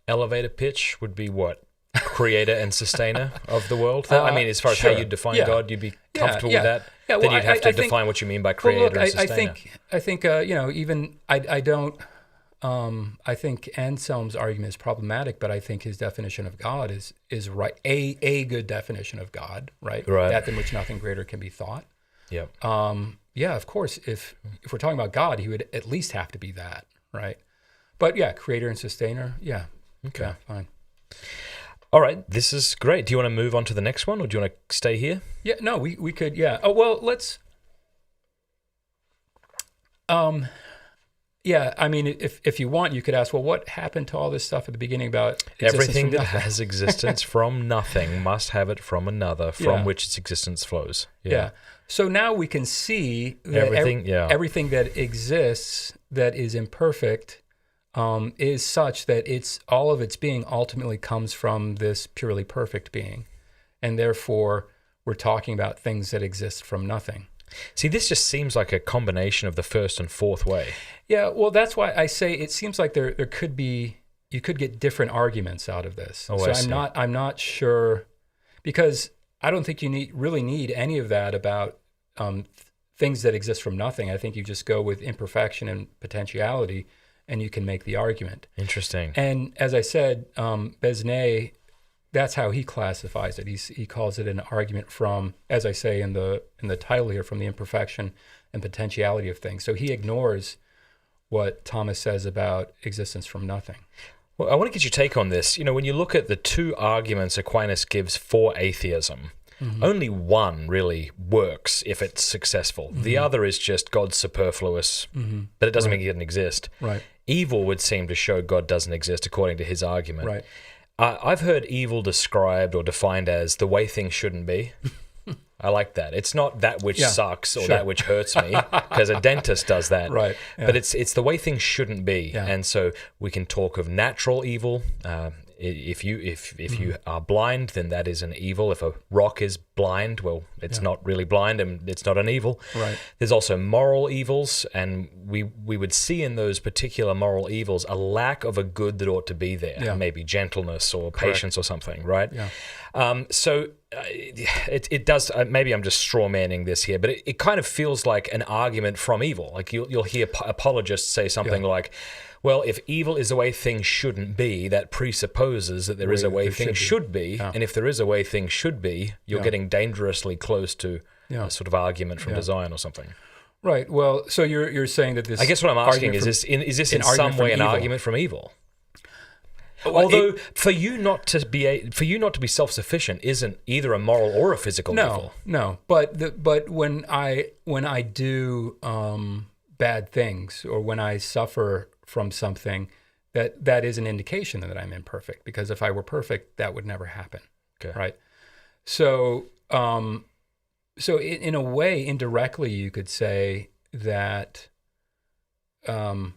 Elevator pitch would be what? Creator and sustainer of the world? I mean, as far as how you define God, you'd be comfortable with that? Yeah, then you'd have to define what you mean by creator and sustainer. I think I think Anselm's argument is problematic, but I think his definition of God is right. A good definition of God, right? That in which nothing greater can be thought. Yep. Of course, if we're talking about God, he would at least have to be that, right? But yeah, creator and sustainer, okay, yeah, fine. All right, this is great. Do you want to move on to the next one, or do you want to stay here? Yeah, no, we could, yeah. Oh, well, let's, Yeah, I mean, if you want, you could ask, well, what happened to all this stuff at the beginning about everything that has existence from nothing must have it from another, from which its existence flows. Yeah. So now we can see that everything that exists that is imperfect is such that all of its being ultimately comes from this purely perfect being, and therefore we're talking about things that exist from nothing. See, this just seems like a combination of the first and fourth way. Yeah, well, that's why I say it seems like there could be, you could get different arguments out of this. Oh, so I'm not sure, because I don't think you really need any of that about things that exist from nothing. I think you just go with imperfection and potentiality, and you can make the argument. Interesting. And as I said, Besnay, that's how he classifies it. He calls it an argument from, as I say in the title here, from the imperfection and potentiality of things. So he ignores what Thomas says about existence from nothing. Well, I want to get your take on this. When you look at the two arguments Aquinas gives for atheism, only one really works if it's successful. The other is just God's superfluous, but it doesn't mean he didn't exist. Right. Evil would seem to show God doesn't exist according to his argument. Right. I've heard evil described or defined as the way things shouldn't be. I like that. It's not that which sucks or that which hurts me, because a dentist does that. Right. Yeah. But it's the way things shouldn't be. Yeah. And so we can talk of natural evil. If you are blind, then that is an evil. If a rock is blind, well, it's not really blind and it's not an evil. Right. There's also moral evils, and we would see in those particular moral evils a lack of a good that ought to be there, maybe gentleness or patience or something, right? Yeah. So it does, maybe I'm just straw manning this here, but it kind of feels like an argument from evil. Like you'll hear apologists say something like, well, if evil is the way things shouldn't be, that presupposes that there is a way things should be. And if there is a way things should be, you're getting dangerously close to a sort of argument from design or something. Right. Well, so you're saying that this... I guess what I'm asking is this in some way an argument from evil? Although for you not to be self-sufficient isn't either a moral or a physical evil. No. But when I do bad things, or when I suffer from something, that is an indication that I'm imperfect, because if I were perfect, that would never happen. Okay. Right. So in a way, indirectly, you could say that when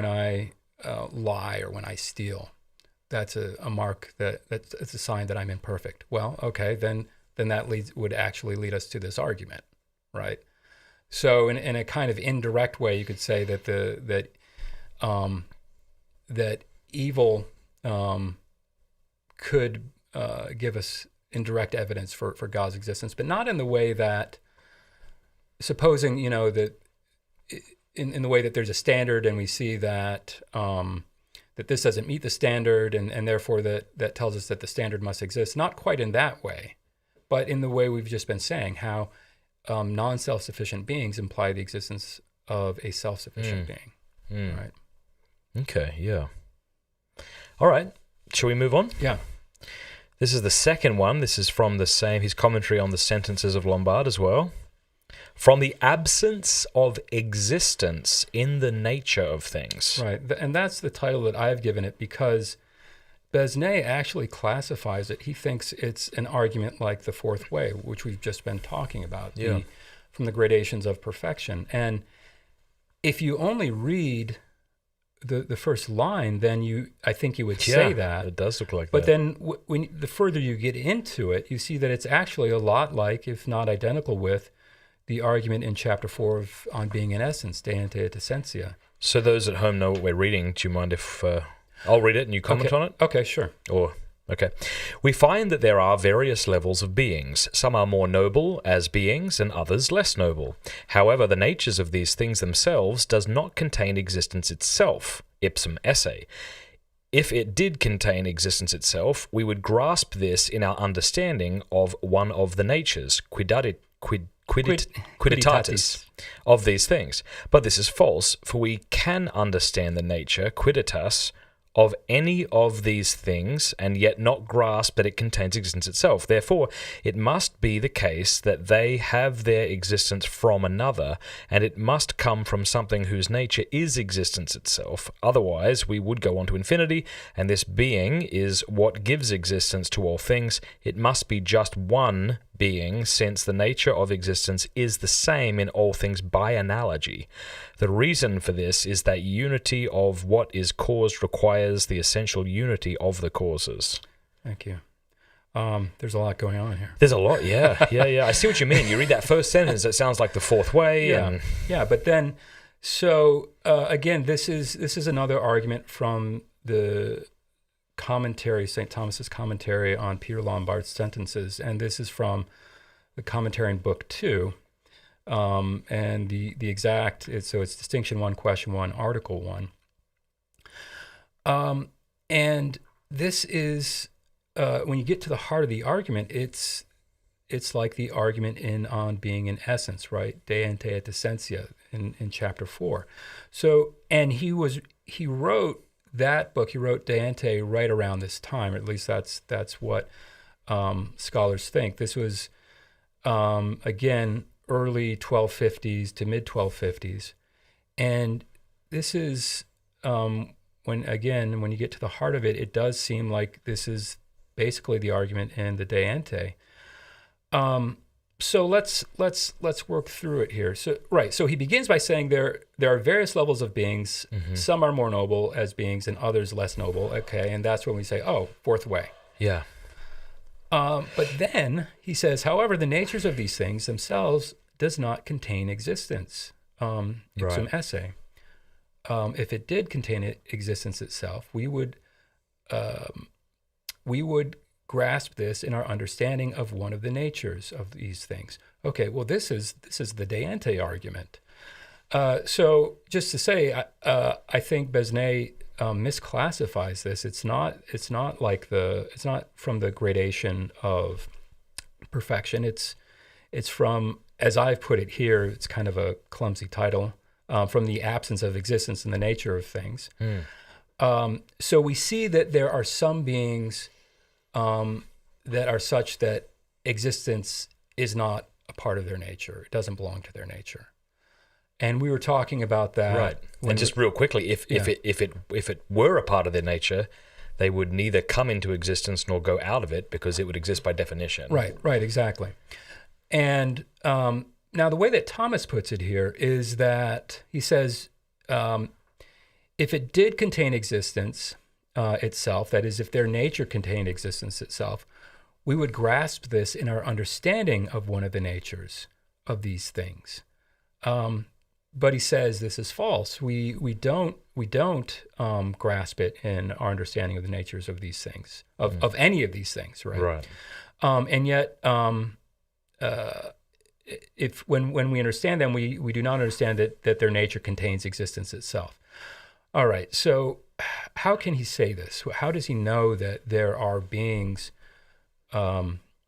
I lie or when I steal, that's a mark that's a sign that I'm imperfect. Well, okay, then that would actually lead us to this argument, right? So in a kind of indirect way, you could say that that evil could give us indirect evidence for God's existence, but not in the way that, supposing that in the way that there's a standard and we see that that this doesn't meet the standard, and therefore that tells us that the standard must exist. Not quite in that way, but in the way we've just been saying, how non-self-sufficient beings imply the existence of a self-sufficient being. Right. Okay, yeah. All right. Shall we move on? Yeah. This is the second one. This is from his commentary on the sentences of Lombard as well. From the absence of existence in the nature of things. Right. And that's the title that I've given it, because Besnay actually classifies it. He thinks it's an argument like the fourth way, which we've just been talking about, from the gradations of perfection. And if you only read the first line, then I think you would say that. It does look like but that. But then when the further you get into it, you see that it's actually a lot like, if not identical with, the argument in chapter 4 on being in essence, de ante et essentia. So those at home know what we're reading. Do you mind if I'll read it and you comment on it? Okay, sure. Okay. We find that there are various levels of beings. Some are more noble as beings and others less noble. However, the natures of these things themselves does not contain existence itself, ipsum esse. If it did contain existence itself, we would grasp this in our understanding of one of the natures, quiditatis, of these things. But this is false, for we can understand the nature, quidditas, of any of these things and yet not grasp that it contains existence itself. Therefore, it must be the case that they have their existence from another, and it must come from something whose nature is existence itself. Otherwise, we would go on to infinity, and this being is what gives existence to all things. It must be just one being, since the nature of existence is the same in all things by analogy. The reason for this is that unity of what is caused requires the essential unity of the causes. Thank you. There's a lot going on here. There's a lot, yeah. I see what you mean. You read that first sentence, it sounds like the fourth way. Yeah, but then, so again, this is another argument from the commentary, St. Thomas's commentary on Peter Lombard's sentences, and this is from the commentary in Book 2, and the exact, so it's Distinction 1, Question 1, Article 1. And this is, when you get to the heart of the argument, it's like the argument on being in essence, right? De ente et essentia in chapter 4. So, and he wrote that book, he wrote De Ente right around this time, or at least that's what scholars think. This was, again, early 1250s to mid 1250s. And this is, when you get to the heart of it, it does seem like this is basically the argument in the De Ente. So let's work through it here. So he begins by saying there are various levels of beings. Mm-hmm. Some are more noble as beings and others less noble. Okay, and that's when we say, oh, fourth way. Yeah. But then he says, however, the natures of these things themselves does not contain existence. Ipsum esse. If it did contain existence itself, we would grasp this in our understanding of one of the natures of these things. Okay, well, this is the De Ente argument. So just to say, I think Besnay misclassifies this. It's not from the gradation of perfection. It's from, as I've put it here, it's kind of a clumsy title, from the absence of existence and the nature of things. So we see that there are some beings that are such that existence is not a part of their nature. It doesn't belong to their nature. And we were talking about that. Right. And just real quickly, if it were a part of their nature, they would neither come into existence nor go out of it because it would exist by definition. Right, exactly. And now the way that Thomas puts it here is that he says, if it did contain existence itself, that is, if their nature contained existence itself, we would grasp this in our understanding of one of the natures of these things. But he says this is false. We don't grasp it in our understanding of the natures of these things, of any of these things, right? Right. And yet, if when we understand them, we do not understand that their nature contains existence itself. All right. So how can he say this? How does he know that there are beings,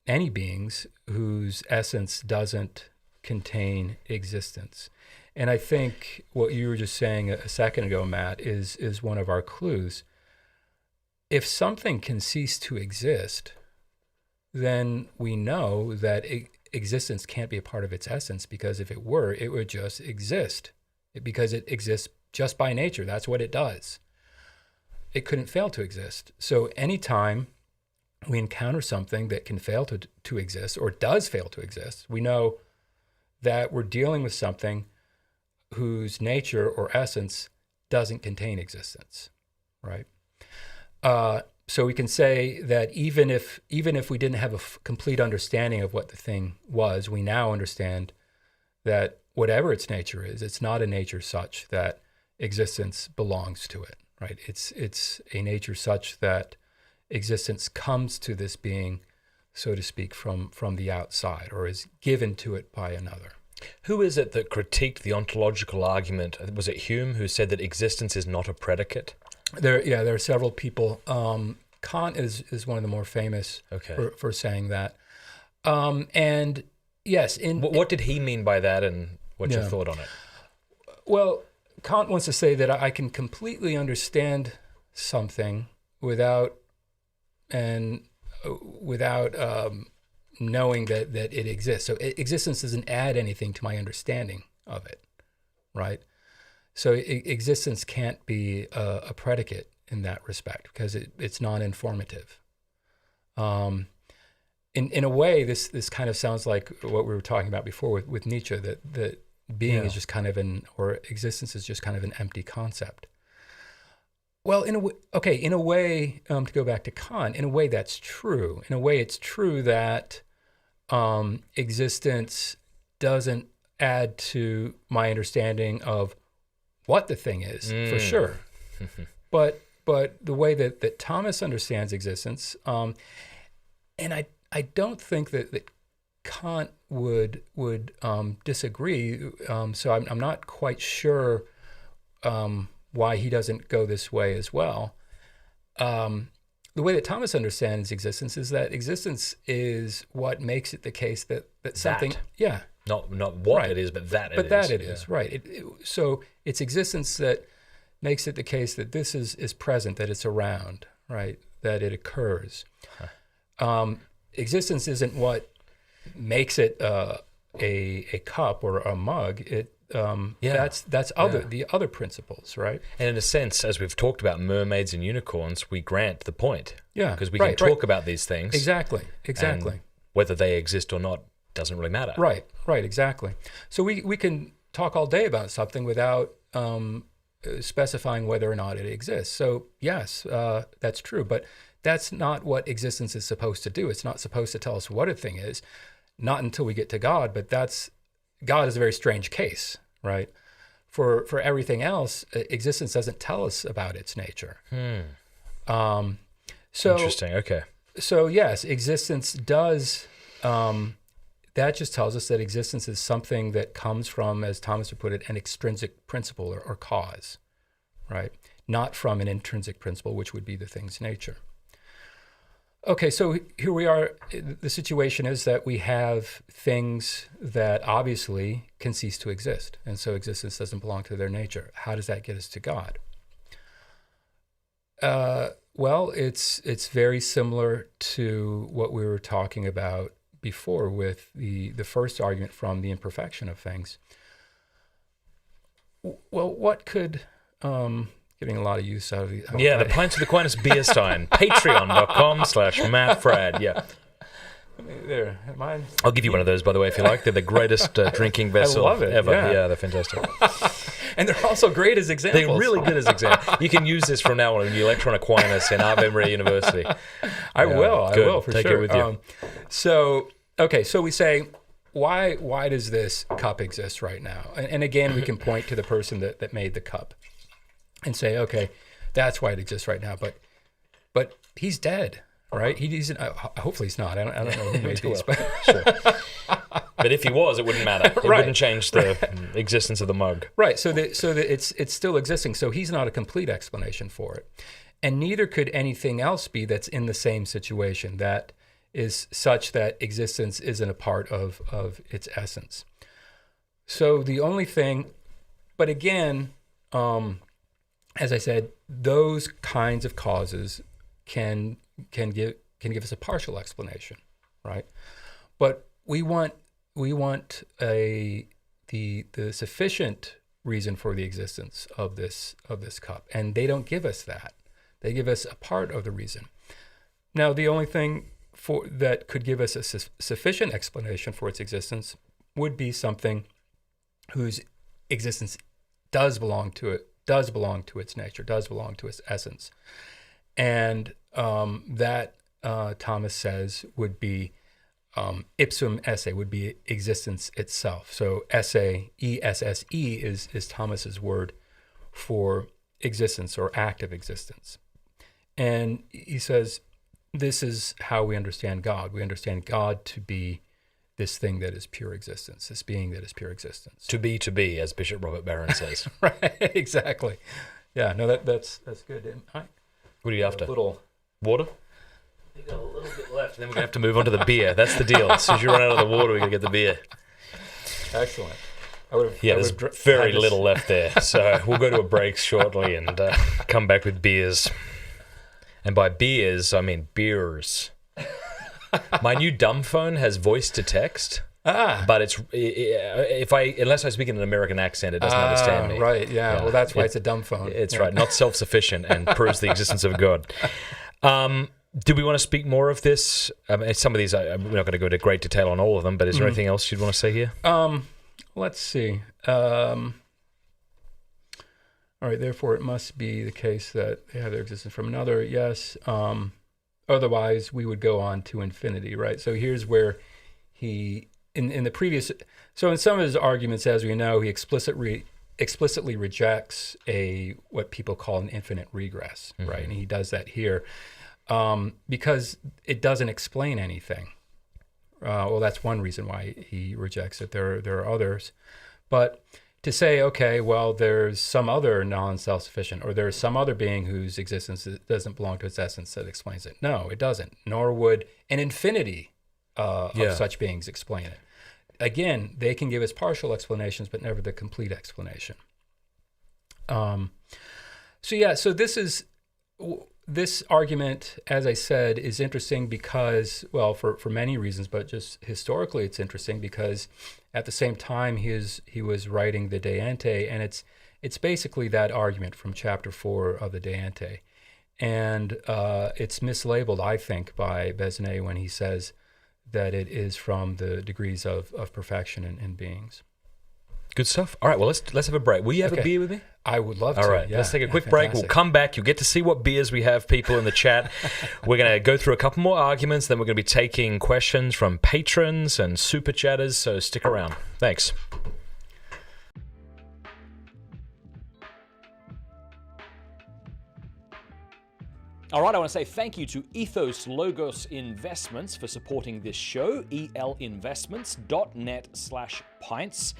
any beings, whose essence doesn't contain existence? And I think what you were just saying a second ago, Matt, is one of our clues. If something can cease to exist, then we know that existence can't be a part of its essence, because if it were, it would just exist, because it exists just by nature. That's what it does. It couldn't fail to exist. So anytime we encounter something that can fail to exist or does fail to exist, we know that we're dealing with something whose nature or essence doesn't contain existence, right? So we can say that even if we didn't have a complete understanding of what the thing was, we now understand that whatever its nature is, it's not a nature such that existence belongs to it, right? It's a nature such that existence comes to this being, so to speak, from the outside, or is given to it by another. Who is it that critiqued the ontological argument? Was it Hume who said that existence is not a predicate? There are several people. Kant is one of the more famous for saying that. And yes, what did he mean by that, and what's your thought on it? Well, Kant wants to say that I can completely understand something without knowing that it exists. So existence doesn't add anything to my understanding of it, right? So existence can't be a predicate in that respect because it's non-informative. In a way, this kind of sounds like what we were talking about before with Nietzsche, that being is just kind of or existence is just kind of an empty concept. Well, in a way, to go back to Kant, in a way that's true. In a way, it's true that existence doesn't add to my understanding of what the thing is, for sure. But the way that Thomas understands existence, and I don't think that Kant would disagree. So I'm not quite sure why he doesn't go this way as well. The way that Thomas understands existence is that existence is what makes it the case that something, not what right. it is, but that it is. But that it is, right. So it's existence that makes it the case that this is present, that it's around, right, that it occurs. Existence isn't what makes it a cup or a mug. That's the other principles, right? And in a sense, as we've talked about mermaids and unicorns, we grant the point. Yeah, because we can talk about these things. Exactly. And whether they exist or not doesn't really matter. Right, exactly. So we can talk all day about something without specifying whether or not it exists. So yes, that's true, but that's not what existence is supposed to do. It's not supposed to tell us what a thing is, not until we get to God, but God is a very strange case, right? For everything else, existence doesn't tell us about its nature. So interesting, okay. So yes, existence does, that just tells us that existence is something that comes from, as Thomas would put it, an extrinsic principle or cause, right? Not from an intrinsic principle, which would be the thing's nature. Okay, so here we are. The situation is that we have things that obviously can cease to exist, and so existence doesn't belong to their nature. How does that get us to God? Well, it's very similar to what we were talking about before with the first argument from the imperfection of things. Well, what could... getting a lot of use out of the... the Pints with Aquinas beer stein. Patreon.com/Matt Fradd. Yeah. There, mine. I'll give you one of those, by the way, if you like. They're the greatest drinking vessel ever. Yeah, they're fantastic. And they're also great as examples. They're really good as examples. You can use this from now on in the Electron Aquinas in Ave Maria University. I will, for Take sure. Take it with you. So we say, why does this cup exist right now? And again, we can point to the person that made the cup and say, okay, that's why it exists right now. But he's dead, right? Hopefully he's not. I don't know who made these. But sure. But if he was, it wouldn't matter. It wouldn't change the existence of the mug. Right. So that it's still existing. So he's not a complete explanation for it, and neither could anything else be that's in the same situation that is such that existence isn't a part of its essence. So the only thing, but again, as I said, those kinds of causes can give us a partial explanation, right? But we want the sufficient reason for the existence of this cup, and they don't give us that. They give us a part of the reason. Now, the only thing that could give us a sufficient explanation for its existence would be something whose existence does belong to it, does belong to its nature, does belong to its essence. And that, Thomas says, would be ipsum esse, would be existence itself. So esse, E-S-S-E, is Thomas's word for existence or active existence. And he says, this is how we understand God. We understand God to be this thing that is pure existence, this being that is pure existence. To be, as Bishop Robert Barron says. Right, exactly. Yeah, no, that's good. What are you after? A little water? We got a little bit left, and then we're going to have to move on to the beer. That's the deal. As soon as you run out of the water, we're going to get the beer. Excellent. there's very little left there. So we'll go to a break shortly and come back with beers. And by beers, I mean beers. My new dumb phone has voice to text. But unless I speak in an American accent, it doesn't understand me. Right, yeah. Well, that's why it's a dumb phone. It's right, not self-sufficient and proves the existence of God. Do we want to speak more of this? Some of these, we're not going to go into great detail on all of them, but is there anything else you'd want to say here? Let's see. All right, therefore it must be the case that they have their existence from another. Yes. Otherwise, we would go on to infinity, right? So here's where he... In the previous, so in some of his arguments, as we know, he explicitly rejects what people call an infinite regress, right? And he does that here because it doesn't explain anything. Well, that's one reason why he rejects it. There are others, but to say, okay, well, there's some other non-self-sufficient, or there's some other being whose existence doesn't belong to its essence that explains it. No, it doesn't. Nor would an infinity of such beings explain it. Again, they can give us partial explanations, but never the complete explanation. So this argument, as I said, is interesting because, well, for many reasons, but just historically it's interesting because at the same time he was writing the De Ante, and it's basically that argument from chapter 4 of the De Ante. And it's mislabeled, I think, by Besnay when he says that it is from the degrees of perfection in beings. Good stuff. All right, well, let's have a break. Will you have a beer with me? I would love to. All right, let's take a quick break. We'll come back. You'll get to see what beers we have, people in the chat. We're going to go through a couple more arguments, then we're going to be taking questions from patrons and super chatters, so stick around. Thanks. All right, I want to say thank you to Ethos Logos Investments for supporting this show, elinvestments.net/pints.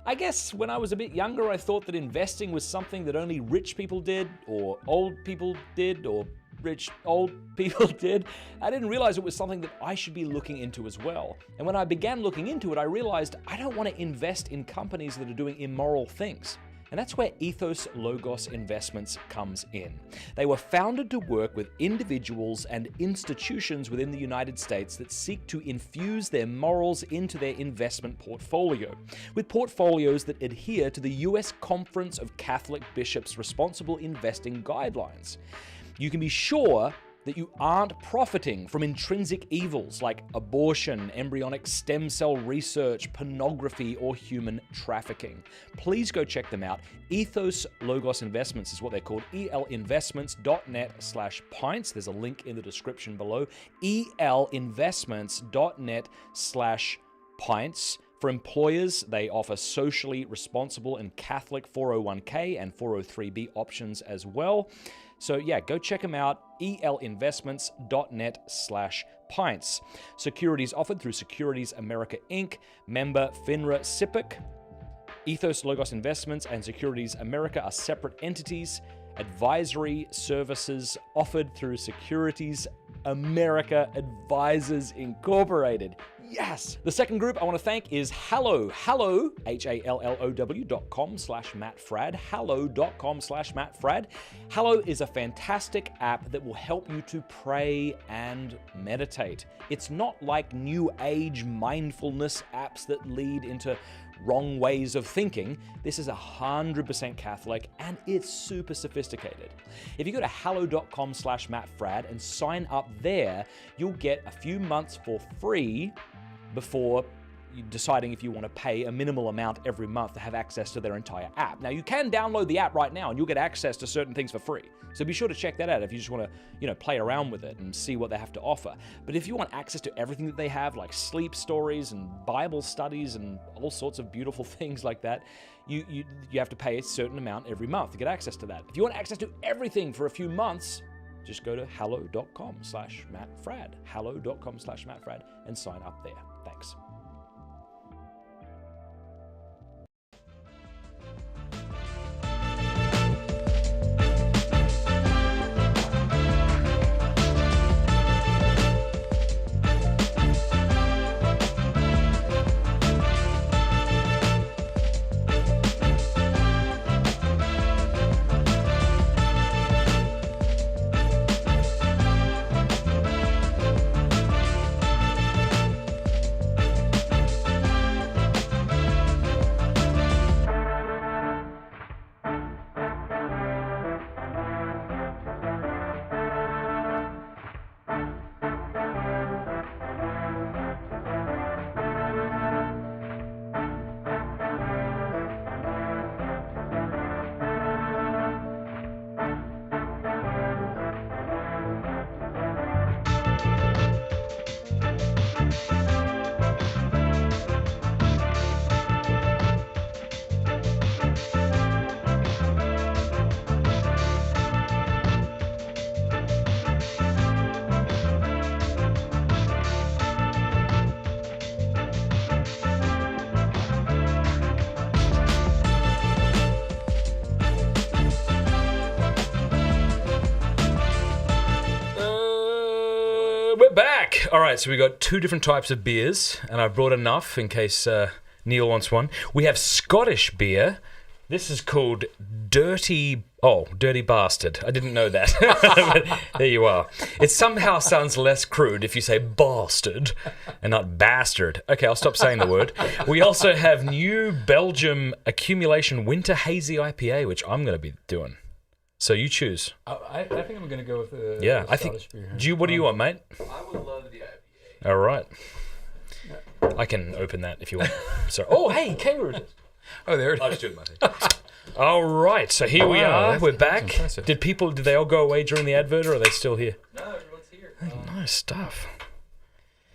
I guess when I was a bit younger, I thought that investing was something that only rich people did, or old people did, or rich old people did. I didn't realize it was something that I should be looking into as well. And when I began looking into it, I realized I don't want to invest in companies that are doing immoral things. And that's where Ethos Logos Investments comes in. They were founded to work with individuals and institutions within the United States that seek to infuse their morals into their investment portfolio, with portfolios that adhere to the U.S. Conference of Catholic Bishops' responsible investing guidelines. You can be sure that you aren't profiting from intrinsic evils like abortion, embryonic stem cell research, pornography, or human trafficking. Please go check them out. Ethos Logos Investments is what they're called. elinvestments.net/pints. There's a link in the description below. elinvestments.net/pints. For employers, they offer socially responsible and Catholic 401k and 403b options as well. So yeah, go check them out, elinvestments.net/pints. Securities offered through Securities America Inc., member FINRA SIPC. Ethos Logos Investments and Securities America are separate entities. Advisory services offered through Securities America Advisors Incorporated. Yes! The second group I want to thank is Hallow, HALLOW.com/Matt Fradd, hallow.com/Matt Fradd. Hallow is a fantastic app that will help you to pray and meditate. It's not like new age mindfulness apps that lead into wrong ways of thinking. This is 100% Catholic and it's super sophisticated. If you go to hallow.com/Matt Fradd and sign up there, you'll get a few months for free before deciding if you want to pay a minimal amount every month to have access to their entire app. Now, you can download the app right now and you'll get access to certain things for free. So be sure to check that out if you just want to, play around with it and see what they have to offer. But if you want access to everything that they have, like sleep stories and Bible studies and all sorts of beautiful things like that, you have to pay a certain amount every month to get access to that. If you want access to everything for a few months, just go to hallow.com/Matt Fradd, hallow.com/Matt Fradd, and sign up there. Thanks. All right, so we got 2 different types of beers, and I've brought enough in case Neil wants one. We have Scottish beer. This is called Dirty Bastard. I didn't know that. But there you are. It somehow sounds less crude if you say bastard and not bastard. Okay, I'll stop saying the word. We also have New Belgium Accumulation Winter Hazy IPA, which I'm going to be doing. So you choose. I think I'm going to go with the Scottish beer. What do you want, mate? I would love the IPA. All right. I can open that if you want. So, oh, hey, kangaroo. Oh, there it is. I'll just do it myself. All right, so here we are. We're back. Did they all go away during the advert, or are they still here? No, everyone's here. Nice stuff.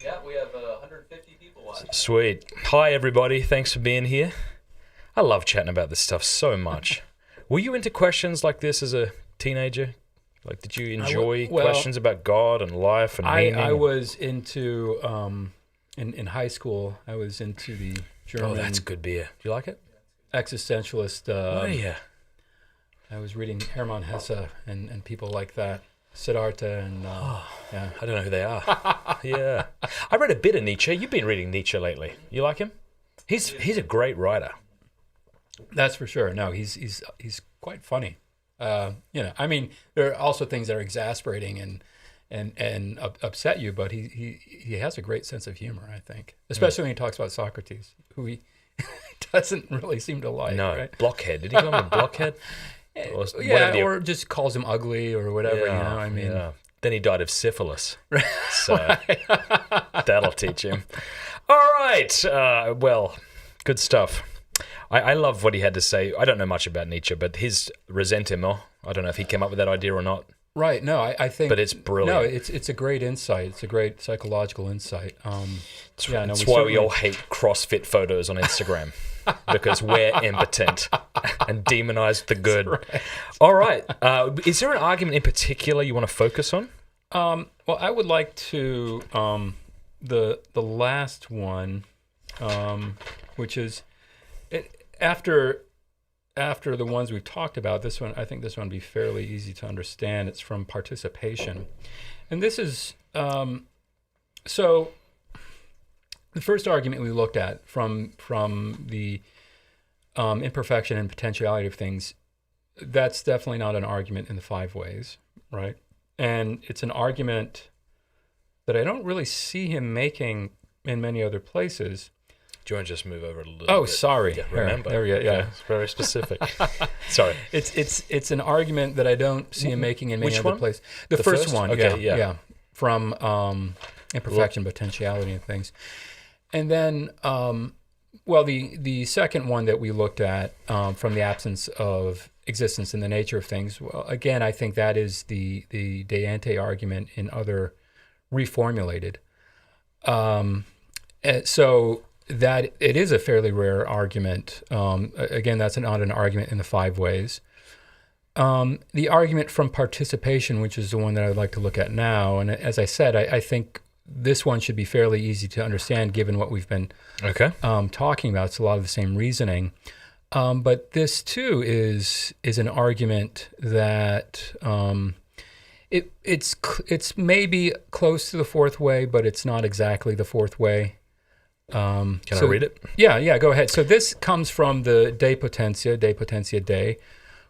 Yeah, we have 150 people watching. Sweet. Hi, everybody. Thanks for being here. I love chatting about this stuff so much. Were you into questions like this as a teenager? Like, did you enjoy questions about God and life and meaning? I was into, in high school, I was into the German... Oh, that's good beer. Do you like it? Existentialist. Yeah. I was reading Hermann Hesse and people like that. Siddhartha and... yeah. I don't know who they are. Yeah. I read a bit of Nietzsche. You've been reading Nietzsche lately. You like him? He's a great writer. That's for sure. No, he's quite funny. I mean, there are also things that are exasperating and upset you, but he has a great sense of humor, I think. Especially when he talks about Socrates, who he doesn't really seem to like. No, right? Blockhead. Did he call him a blockhead? Or just calls him ugly or whatever, I mean... Yeah. Then he died of syphilis. So that'll teach him. All right. Well, good stuff. I love what he had to say. I don't know much about Nietzsche, but his ressentiment, I don't know if he came up with that idea or not. Right. No, I think... But it's brilliant. No, it's a great insight. It's a great psychological insight. That's why we all hate CrossFit photos on Instagram. Because we're impotent and demonize the good. Right. All right. Is there an argument in particular you want to focus on? Well, I would like to... the last one, which is... After the ones we've talked about, I think this one would be fairly easy to understand. It's from participation. And this is, so the first argument we looked at from the imperfection and potentiality of things, that's definitely not an argument in the 5 ways, right? And it's an argument that I don't really see him making in many other places. Do you want to just move over a little Oh, bit? sorry. Yeah, remember. There we go. Yeah. It's very specific. Sorry. It's an argument that I don't see him making in many Which other one? places. The first one. Okay, yeah. From imperfection, potentiality, and things. And then, the second one that we looked at from the absence of existence in the nature of things, well, again, I think that is the de ante argument in other reformulated. So that it is a fairly rare argument. Again, that's not an argument in the 5 ways. The argument from participation, which is the one that I would like to look at now, and as I said, I think this one should be fairly easy to understand given what we've been talking about. It's a lot of the same reasoning. But this too is an argument that it's maybe close to the 4th way, but it's not exactly the 4th way. Can I read it? Yeah, go ahead. So this comes from the De Potentia De,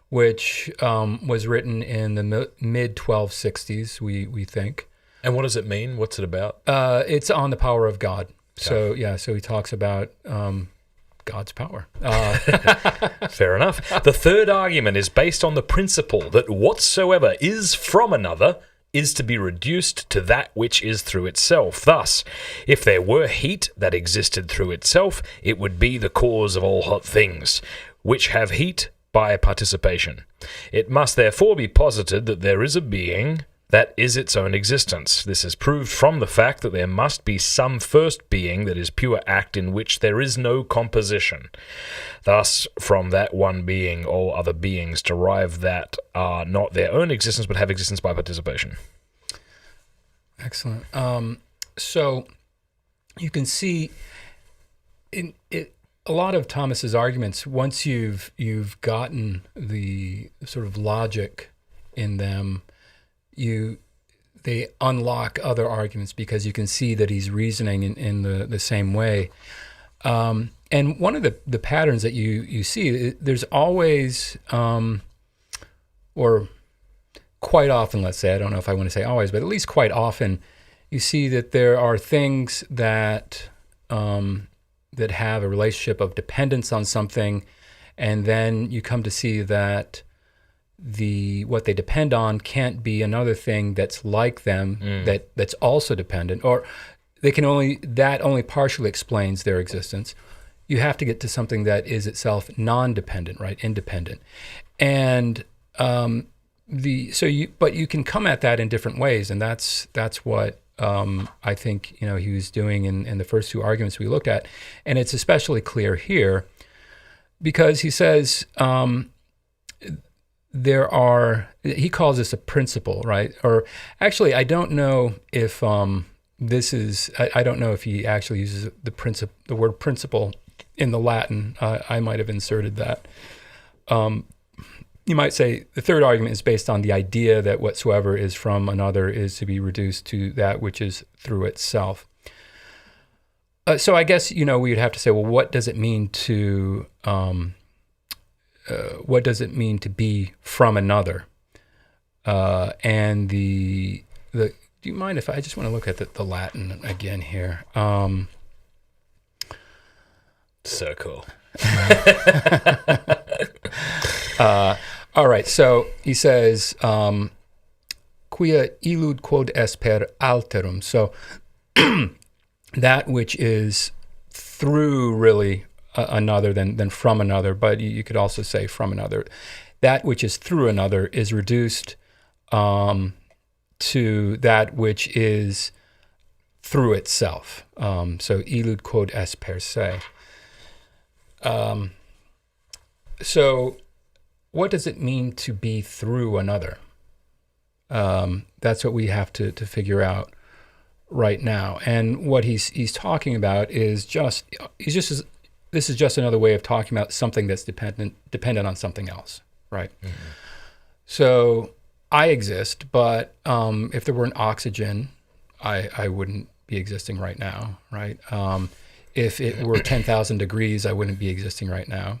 which was written in the mid-1260s, we think. And what does it mean? What's it about? It's on the power of God. So he talks about God's power. Fair enough. The third argument is based on the principle that whatsoever is from another is to be reduced to that which is through itself. Thus, if there were heat that existed through itself, it would be the cause of all hot things, which have heat by participation. It must therefore be posited that there is a being that is its own existence. This is proved from the fact that there must be some first being that is pure act in which there is no composition. Thus, from that one being, all other beings derive that are not their own existence, but have existence by participation. Excellent. So you can see in it, a lot of Thomas's arguments, once you've gotten the sort of logic in them, they unlock other arguments because you can see that he's reasoning in the same way. And one of the patterns that you see, there's always, or quite often, let's say, I don't know if I want to say always, but at least quite often, you see that there are things that that have a relationship of dependence on something, and then you come to see that what they depend on can't be another thing that's like them, that's also dependent, or that only partially explains their existence. You have to get to something that is itself non-dependent, right? Independent. And but you can come at that in different ways, and that's what I think he was doing in the first two arguments we looked at, and it's especially clear here because he says he calls this a principle, right? Or actually, I don't know if I don't know if he actually uses the word principle in the Latin. I might have inserted that. You might say the third argument is based on the idea that whatsoever is from another is to be reduced to that which is through itself. So I guess we would have to say, well, what does it mean to be from another? And do you mind if I just want to look at the Latin again here? So cool. All right, so he says, quia illud quod est per alterum. So that which is through really another than from another, but you could also say from another. That which is through another is reduced to that which is through itself. So illud quod est per se. So what does it mean to be through another? That's what we have to figure out right now. And what he's talking about is this is just another way of talking about something that's dependent on something else, right? Mm-hmm. So I exist, but if there weren't oxygen, I wouldn't be existing right now, right? If it were 10,000 degrees, I wouldn't be existing right now.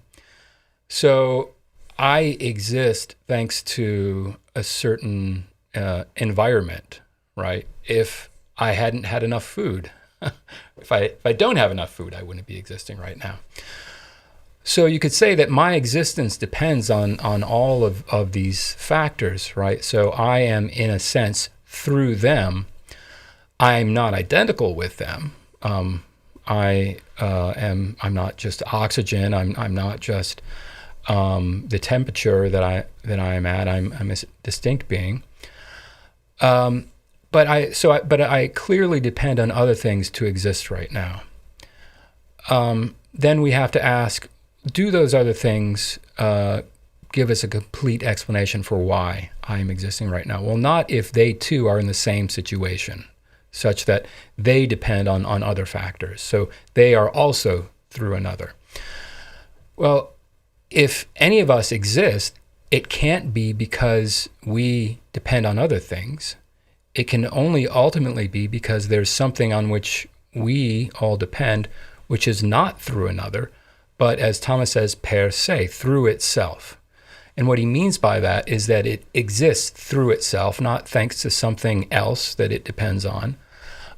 So I exist thanks to a certain environment, right? If I hadn't had enough food, if I don't have enough food, I wouldn't be existing right now. So you could say that my existence depends on all of these factors, right? So I am, in a sense, through them. I'm not identical with them. I'm not just oxygen. I'm not just the temperature that I'm at. I'm a distinct being. But I clearly depend on other things to exist right now. Then we have to ask, do those other things give us a complete explanation for why I'm existing right now? Well, not if they too are in the same situation, such that they depend on other factors. So they are also through another. Well, if any of us exist, it can't be because we depend on other things. It can only ultimately be because there's something on which we all depend, which is not through another, but as Thomas says, per se, through itself. And what he means by that is that it exists through itself, not thanks to something else that it depends on,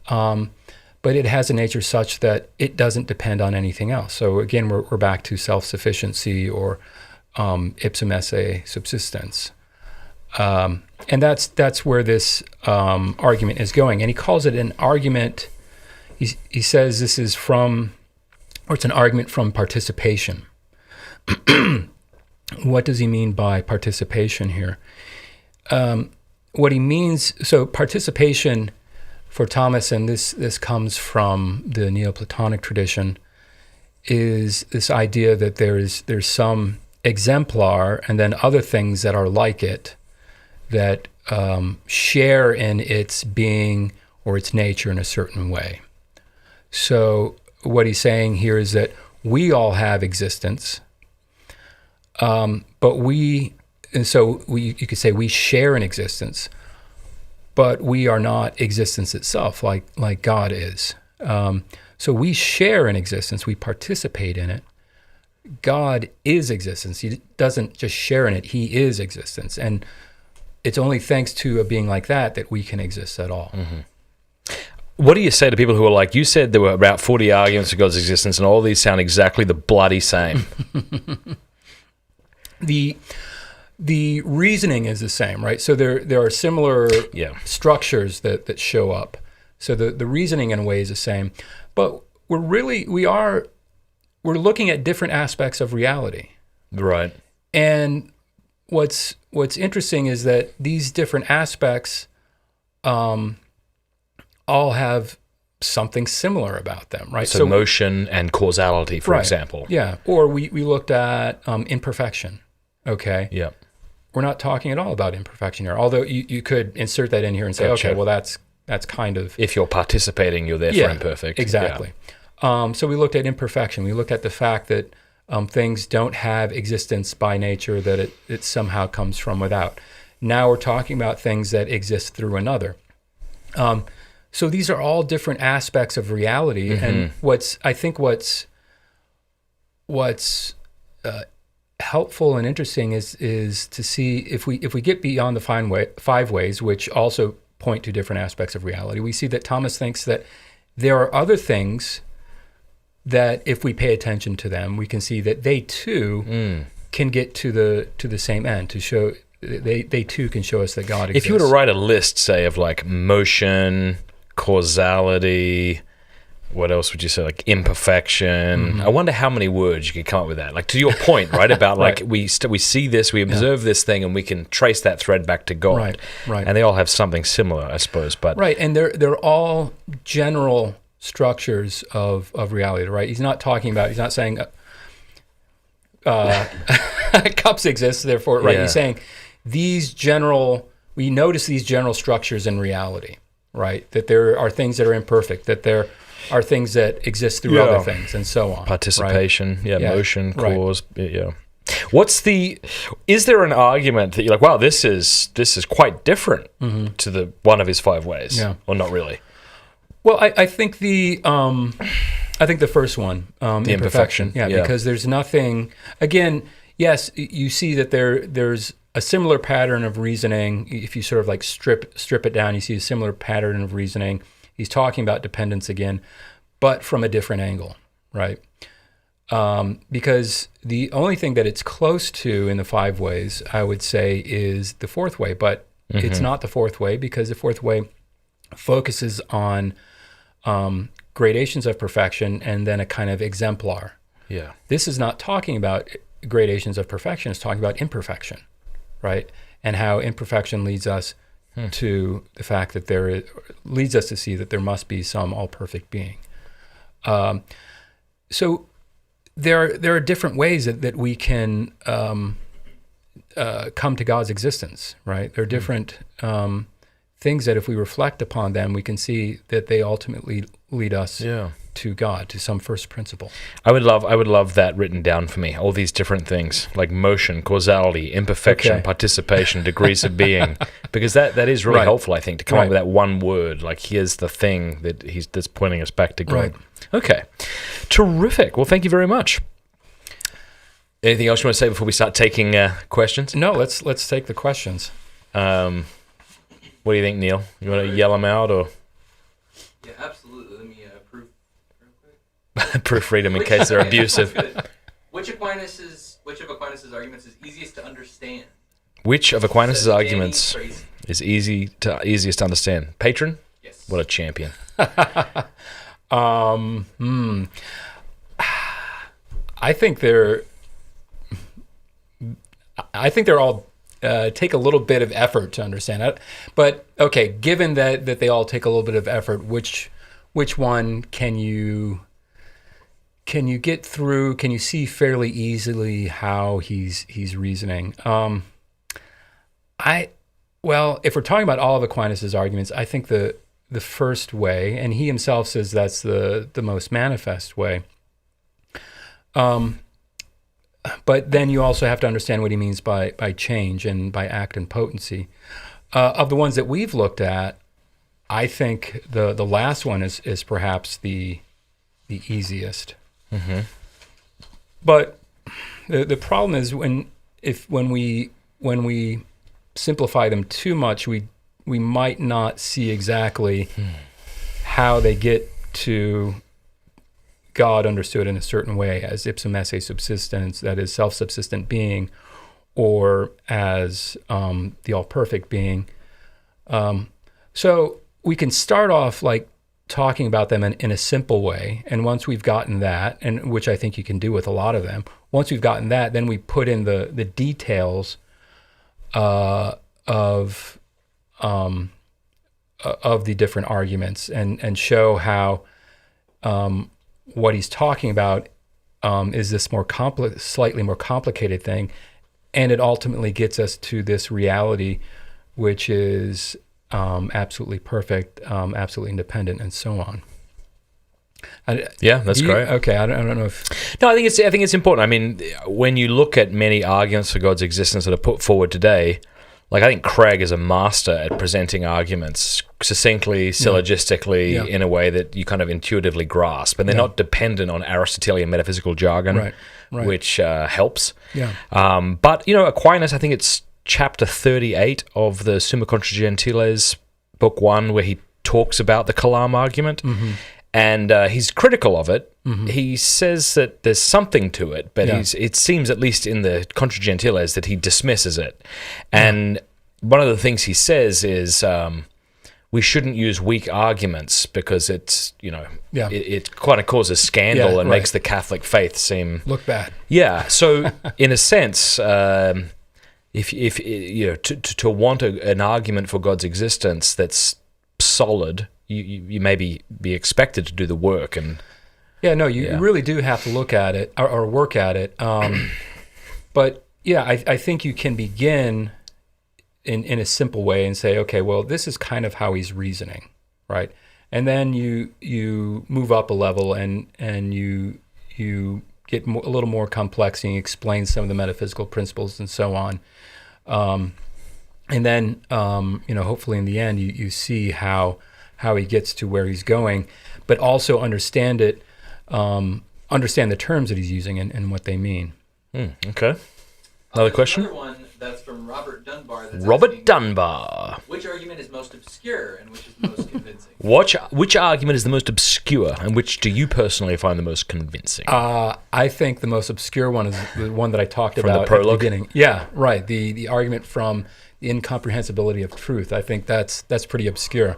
but it has a nature such that it doesn't depend on anything else. So again, we're back to self-sufficiency or ipsum esse subsistence. And that's where this argument is going. And he calls it an argument. He says this is it's an argument from participation. What does he mean by participation here? What he means, so participation for Thomas, and this comes from the Neoplatonic tradition, is this idea that there's some exemplar and then other things that are like it that share in its being or its nature in a certain way. So what he's saying here is that we all have existence, but you could say we share an existence, but we are not existence itself like God is. So we share in existence, we participate in it. God is existence. He doesn't just share in it, he is existence. And it's only thanks to a being like that we can exist at all. Mm-hmm. What do you say to people who are like, you said there were about 40 arguments for God's existence and all these sound exactly the bloody same? The reasoning is the same, right? So there are similar structures that show up. So the reasoning in a way is the same, but we're looking at different aspects of reality. Right. And what's interesting is that these different aspects all have something similar about them, right? So motion and causality, for example. Yeah. Or we looked at imperfection. Okay. Yeah. We're not talking at all about imperfection here, although you could insert that in here and say, okay, well, that's kind of... If you're participating, you're therefore imperfect. Exactly. Yeah. So we looked at imperfection. We looked at the fact that things don't have existence by nature, that it somehow comes from without. Now we're talking about things that exist through another. So these are all different aspects of reality. Mm-hmm. And what's helpful and interesting is to see if we get beyond the 5 ways, which also point to different aspects of reality, we see that Thomas thinks that there are other things that if we pay attention to them, we can see that they too can get to the same end, to show they too can show us that God exists. If you were to write a list, say, of like motion, causality, what else would you say? Like imperfection. Mm-hmm. I wonder how many words you could come up with that. Like to your point, right? About like we see this, we observe this thing, and we can trace that thread back to God. Right. And they all have something similar, I suppose. But and they're all general structures of reality, right? He's not saying cups exist, therefore, right? Yeah. He's saying we notice these general structures in reality, right? That there are things that are imperfect, that there are things that exist through other things, and so on. Participation, right? Motion, cause, is there an argument that you're like, wow, this is quite different to one of his 5 ways, or not really? Well, I think the first one, the imperfection, because there's nothing. Again, yes, you see that there's a similar pattern of reasoning. If you sort of like strip it down, you see a similar pattern of reasoning. He's talking about dependence again, but from a different angle, right? Because the only thing that it's close to in the 5 ways, I would say, is the 4th way, but it's not the 4th way, because the 4th way focuses on gradations of perfection and then a kind of exemplar. Yeah. This is not talking about gradations of perfection, it's talking about imperfection, right? And how imperfection leads us to the fact that leads us to see that there must be some all-perfect being. So there are different ways that we can come to God's existence, right? There are different things that if we reflect upon them, we can see that they ultimately lead us to God, to some first principle. I would love that written down for me. All these different things like motion, causality, imperfection, participation, degrees of being, because that is really helpful, I think, to come up with that one word. Like, here's the thing that's pointing us back to God. Right. Okay, terrific. Well, thank you very much. Anything else you want to say before we start taking questions? No, let's take the questions. What do you think, Neil? You want to yell them out, or? Yeah, absolutely. Let me proof real quick. Proofread them in case they're abusive. Which of Aquinas' arguments is easiest to understand? Which of Aquinas' arguments is easiest to understand? Patron? Yes. What a champion. I think they're all take a little bit of effort to understand it. But okay, given that they all take a little bit of effort, which one can you get through? Can you see fairly easily how he's reasoning? If we're talking about all of Aquinas' arguments, I think the first way, and he himself says that's the most manifest way. But then you also have to understand what he means by change and by act and potency. of the ones that we've looked at, I think the last one is perhaps the easiest. Mm-hmm. But the problem is when we simplify them too much, we might not see exactly how they get to God understood in a certain way, as ipsum esse subsistens, that is self-subsistent being, or as the all-perfect being. So we can start off like talking about them in a simple way, and once we've gotten that, and which I think you can do with a lot of them, once we've gotten that, then we put in the details of the different arguments and show how what he's talking about is this slightly more complicated thing, and it ultimately gets us to this reality, which is absolutely perfect, absolutely independent, and so on. Yeah, that's great. Okay, I don't know if... No, I think it's important. I mean, when you look at many arguments for God's existence that are put forward today, like I think Craig is a master at presenting arguments succinctly, syllogistically, in a way that you kind of intuitively grasp, and they're not dependent on Aristotelian metaphysical jargon, right. which helps. Yeah. But, Aquinas, I think it's chapter 38 of the Summa Contra Gentiles, book 1, where he talks about the Kalam argument. Mm-hmm. And he's critical of it. Mm-hmm. He says that there's something to it, but it seems, at least in the Contra Gentiles, that he dismisses it. And one of the things he says is we shouldn't use weak arguments because it's, it kind of causes scandal and makes the Catholic faith seem... Look bad. Yeah. So in a sense, if to want an argument for God's existence that's solid, you maybe be expected to do the work. And you really do have to look at it or work at it. But I think you can begin in a simple way and say, okay, well, this is kind of how he's reasoning, right? And then you move up a level and you get a little more complex and you explain some of the metaphysical principles and so on. And then hopefully in the end you see how he gets to where he's going, but also understand the terms that he's using and what they mean. Okay. Another question? Another one that's from Robert Dunbar. Dunbar. Which argument is most obscure and which is most convincing? Which argument is the most obscure and which do you personally find the most convincing? I think the most obscure one is the one that I talked about the prologue? At the beginning. Yeah, right. The argument from the incomprehensibility of truth. I think that's pretty obscure.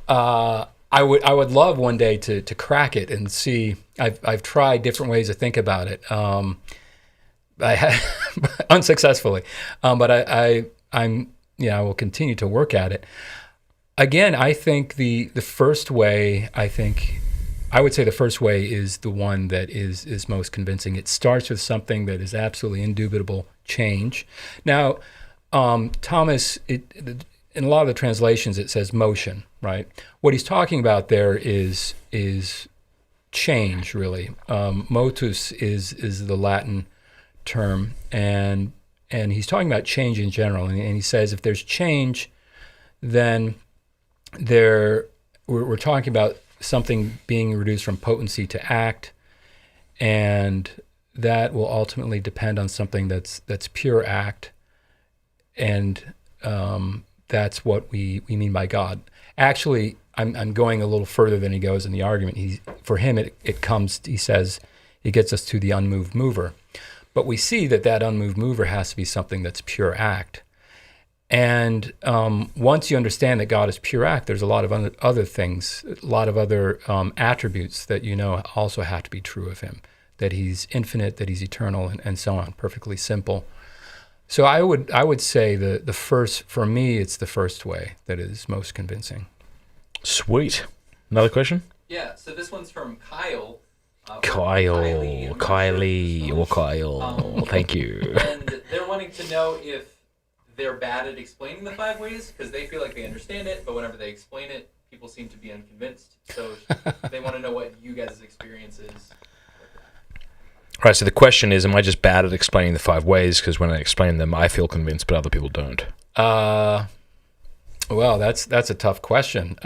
I would love one day to crack it and see. I've tried different ways to think about it. I have unsuccessfully, but I will continue to work at it. Again, I think the first way. I would say the first way is the one that is most convincing. It starts with something that is absolutely indubitable change. Now, Thomas, in a lot of the translations, it says motion, right? What he's talking about there is change, really. Motus is the Latin term, and he's talking about change in general. And he says if there's change, then we're talking about something being reduced from potency to act, and that will ultimately depend on something that's pure act, and that's what we mean by God. Actually, I'm going a little further than he goes in the argument. For him, it comes. He says it gets us to the unmoved mover, but we see that unmoved mover has to be something that's pure act. And once you understand that God is pure act, there's a lot of other things, a lot of other attributes that also have to be true of him. That he's infinite, that he's eternal, and so on. Perfectly simple. So I would say the first, for me, it's the first way that is most convincing. Sweet. Another question? Yeah, so this one's from Kyle. Kyle. Thank you. And they're wanting to know if they're bad at explaining the 5 ways, because they feel like they understand it, but whenever they explain it, people seem to be unconvinced. So they want to know what you guys' experience is. Right, so the question is, am I just bad at explaining the 5 ways? Because when I explain them, I feel convinced, but other people don't. Well, that's a tough question.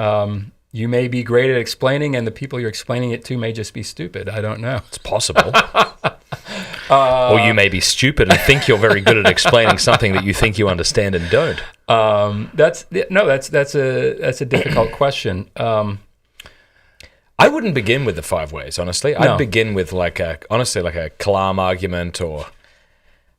You may be great at explaining, and the people you're explaining it to may just be stupid. I don't know. It's possible. Or you may be stupid and think you're very good at explaining something that you think you understand and don't. That's a difficult question. I wouldn't begin with the 5 ways, honestly. I'd begin with like a Kalam argument or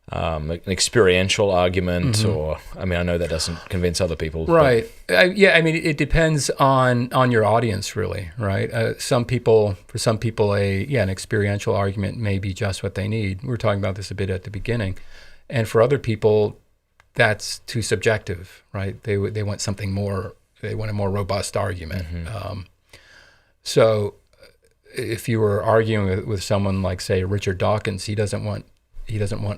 an experiential argument, or I know that doesn't convince other people. Right. It depends on your audience, really, right? For some people, an experiential argument may be just what they need. We were talking about this a bit at the beginning. And for other people, that's too subjective, right? They want something more, they want a more robust argument. So if you were arguing with someone like, say, Richard Dawkins, he doesn't want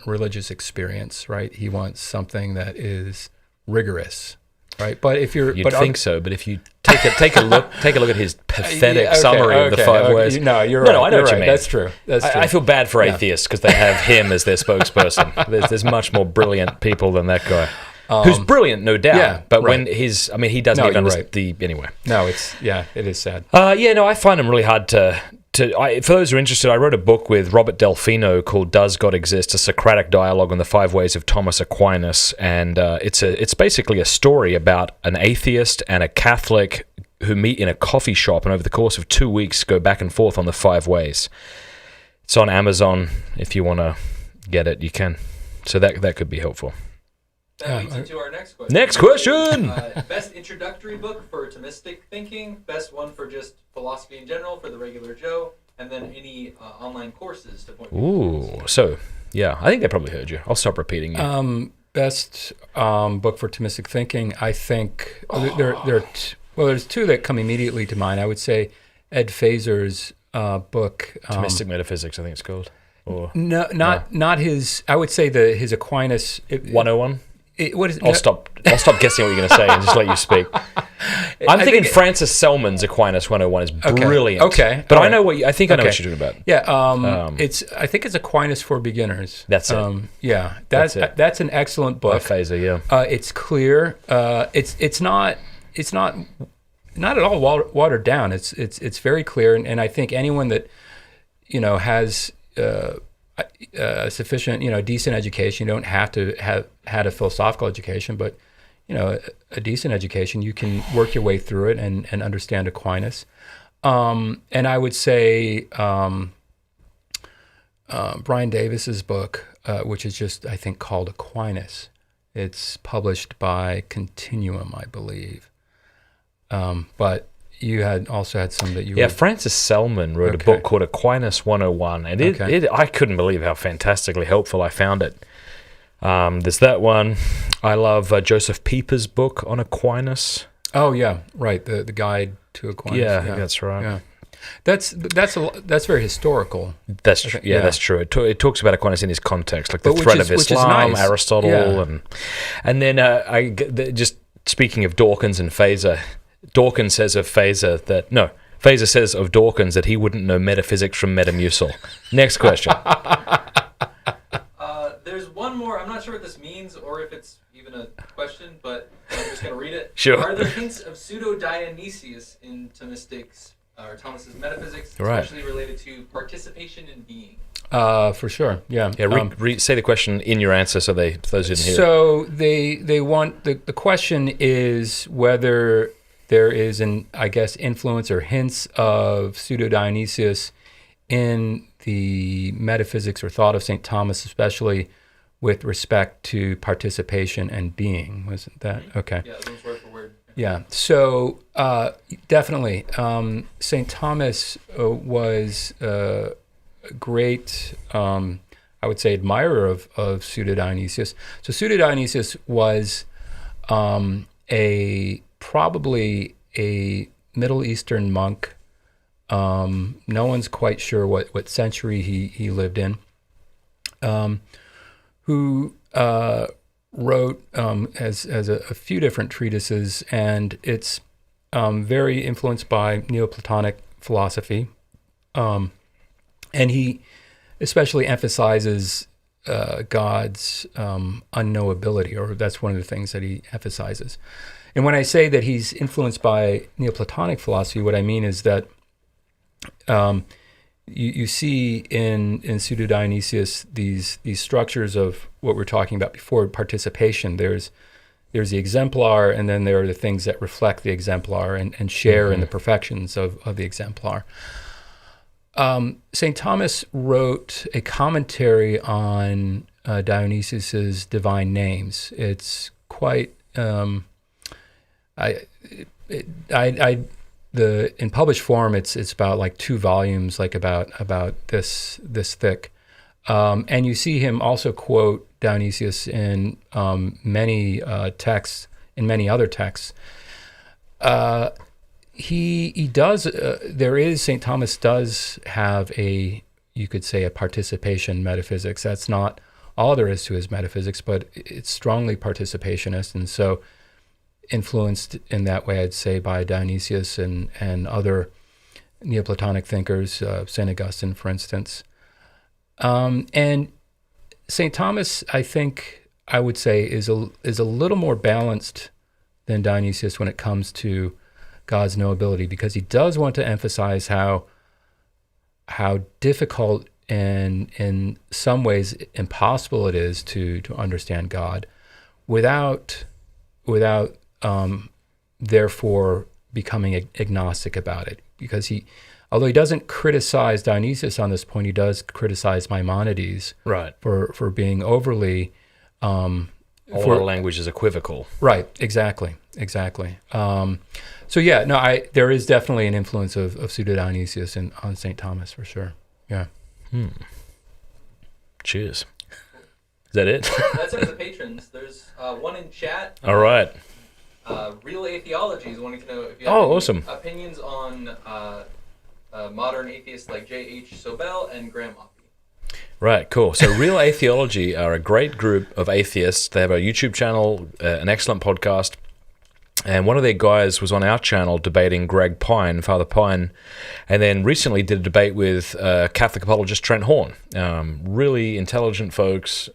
religious experience, right? He wants something that is rigorous, right? But if you're, you'd think so. But if you take a look at his pathetic summary of the 5 ways. No, you're right. No, I know what you mean. That's true. I feel bad for atheists because they have him as their spokesperson. There's much more brilliant people than that guy. Who's brilliant, no doubt. Yeah, but right. when he doesn't even understand anyway. No, it is sad. I find him really hard to. For those who are interested, I wrote a book with Robert Delfino called "Does God Exist?" A Socratic dialogue on the 5 ways of Thomas Aquinas, and it's basically a story about an atheist and a Catholic who meet in a coffee shop, and over the course of 2 weeks go back and forth on the 5 ways. It's on Amazon. If you want to get it, you can. So that could be helpful. That leads into our next question. Next question! Best introductory book for Thomistic thinking, best one for just philosophy in general for the regular Joe, and then any online courses to point people to. So, yeah, I think they probably heard you. I'll stop repeating you. Best book for Thomistic thinking, I think, there's 2 that come immediately to mind. I would say Ed Feser's book. Thomistic Metaphysics, I think it's called. Or, not his, I would say his Aquinas. 101? I'll stop guessing what you're going to say and just let you speak. I'm thinking Francis Selman's Aquinas 101 is brilliant. Okay. But I know I know what you're talking about. Yeah. I think it's Aquinas for Beginners. That's it. Yeah. That's an excellent book. Phaser, yeah. It's clear. It's not at all watered down. It's very clear, and I think anyone that has sufficient, decent education. You don't have to have had a philosophical education, but a decent education, you can work your way through it and understand Aquinas. And I would say Brian Davis's book, which is just, I think, called Aquinas. It's published by Continuum, I believe. But you also had some that you... Yeah, Francis Selman wrote a book called Aquinas 101, and I couldn't believe how fantastically helpful I found it. There's that one. I love Joseph Pieper's book on Aquinas. Oh, yeah, right, the Guide to Aquinas. Yeah, that's right. Yeah. That's very historical. That's true. Yeah, that's true. It talks about Aquinas in his context, like the threat of Islam, nice. Aristotle, and then just speaking of Dawkins and Feser, Dawkins says of Feser Feser says of Dawkins that he wouldn't know metaphysics from Metamucil. Next question. There's one more. I'm not sure what this means or if it's even a question, but I'm just going to read it. Sure. Are there hints of pseudo-Dionysius in Thomistic's or Thomas's metaphysics, especially related to participation in being? For sure, yeah. Yeah, say the question in your answer so those who didn't hear it. So they want, the question is whether there is influence or hints of pseudo-Dionysius in the metaphysics or thought of St. Thomas, especially with respect to participation and being. Wasn't that? Okay. Yeah, those word for word. Yeah, so definitely. St. Thomas was a great, I would say, admirer of Pseudo-Dionysius. So Pseudo-Dionysius was probably a Middle Eastern monk. No one's quite sure what century he lived in, who wrote as a few different treatises, and it's very influenced by Neoplatonic philosophy, and he especially emphasizes God's unknowability, or that's one of the things that he emphasizes. And when I say that he's influenced by Neoplatonic philosophy, what I mean is that you see in Pseudo-Dionysius these structures of what we're talking about before, participation. There's the exemplar, and then there are the things that reflect the exemplar and share in the perfections of the exemplar. St. Thomas wrote a commentary on Dionysius's divine names. It's quite in published form, it's about like 2 volumes, like about this thick, and you see him also quote Dionysius in many texts, in many other texts. He does. St. Thomas does have you could say, a participation metaphysics. That's not all there is to his metaphysics, but it's strongly participationist, and so influenced in that way, I'd say, by Dionysius and other Neoplatonic thinkers, St. Augustine, for instance. And St. Thomas, I think, I would say, is a little more balanced than Dionysius when it comes to God's knowability, because he does want to emphasize how difficult and in some ways impossible it is to understand God without therefore becoming agnostic about it. Because although he doesn't criticize Dionysius on this point, he does criticize Maimonides, right, for being overly all our language is equivocal. Right, exactly. So yeah, no, there is definitely an influence of Pseudo-Dionysius on St. Thomas, for sure. Yeah. Cheers. Is that it? That's it for the patrons. There's one in chat. All right. Real Theology is wanting to know if you have awesome. opinions on modern atheists like J.H. Sobel and Graham Oppy. Right, cool. So Real Theology are a great group of atheists. They have a YouTube channel, an excellent podcast. And one of their guys was on our channel debating Greg Pine, Father Pine, and then recently did a debate with Catholic apologist Trent Horn. Really intelligent folks,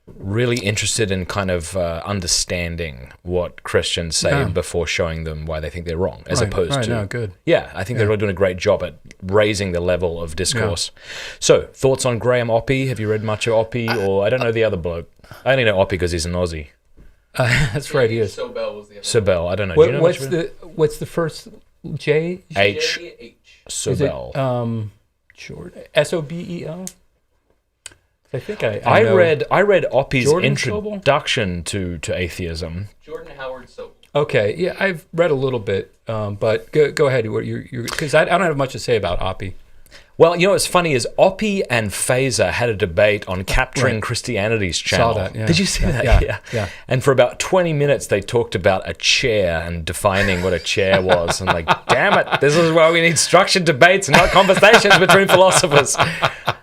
really interested in kind of understanding what Christians say before showing them why they think they're wrong, as opposed to... good. Yeah, I think they're really doing a great job at raising the level of discourse. Yeah. So, thoughts on Graham Oppy? Have you read much of Oppy? Or I don't know the other bloke. I only know Oppy because he's an Aussie. That's right, he is. Sobel was the other Sobel, I don't know. Do you know what's the first J? H. Sobel. Sobel. Sobel? I think I read Oppy's Jordan introduction to atheism. Jordan Howard Sobel. Okay, yeah, I've read a little bit, but go ahead. Because I don't have much to say about Oppy. Well, you know what's funny is Oppy and Phaser had a debate on Capturing Christianity's channel. Saw that, yeah. Did you see that? Yeah. And for about 20 minutes, they talked about a chair and defining what a chair was. And like, damn it, this is why we need structured debates and not conversations between philosophers.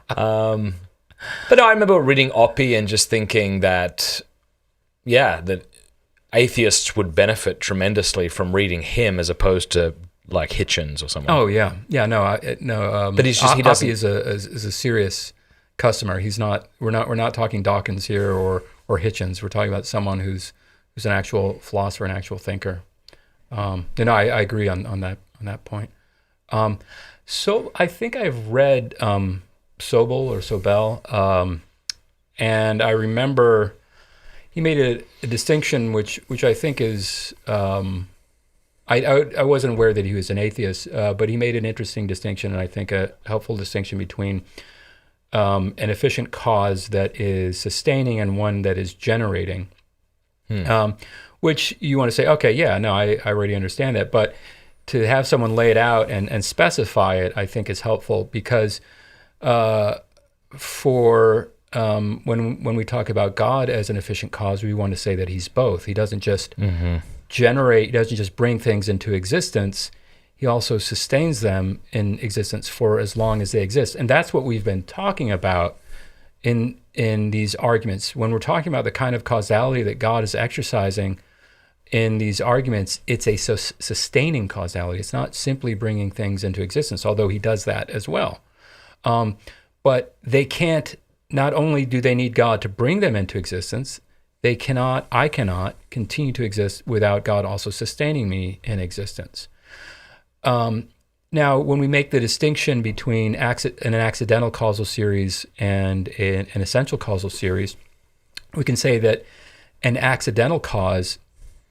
But no, I remember reading Oppy and just thinking that atheists would benefit tremendously from reading him as opposed to like Hitchens or someone. Oh yeah. No. But he doesn't. Oppy is a serious customer. He's not. We're not talking Dawkins here or Hitchens. We're talking about someone who's an actual philosopher, an actual thinker. I agree on that point. So I think I've read Sobel, and I remember he made a distinction which I think is. I wasn't aware that he was an atheist, but he made an interesting distinction, and I think a helpful distinction between an efficient cause that is sustaining and one that is generating, which you want to say, okay, yeah, no, I already understand that, but to have someone lay it out and specify it, I think is helpful because when we talk about God as an efficient cause, we want to say that he's both. He doesn't just generate, he doesn't just bring things into existence, he also sustains them in existence for as long as they exist. And that's what we've been talking about in these arguments. When we're talking about the kind of causality that God is exercising in these arguments, it's a sustaining causality. It's not simply bringing things into existence, although he does that as well. But they can't not only do they need God to bring them into existence, I cannot continue to exist without God also sustaining me in existence. Now, when we make the distinction between an accidental causal series and an essential causal series, we can say that an accidental cause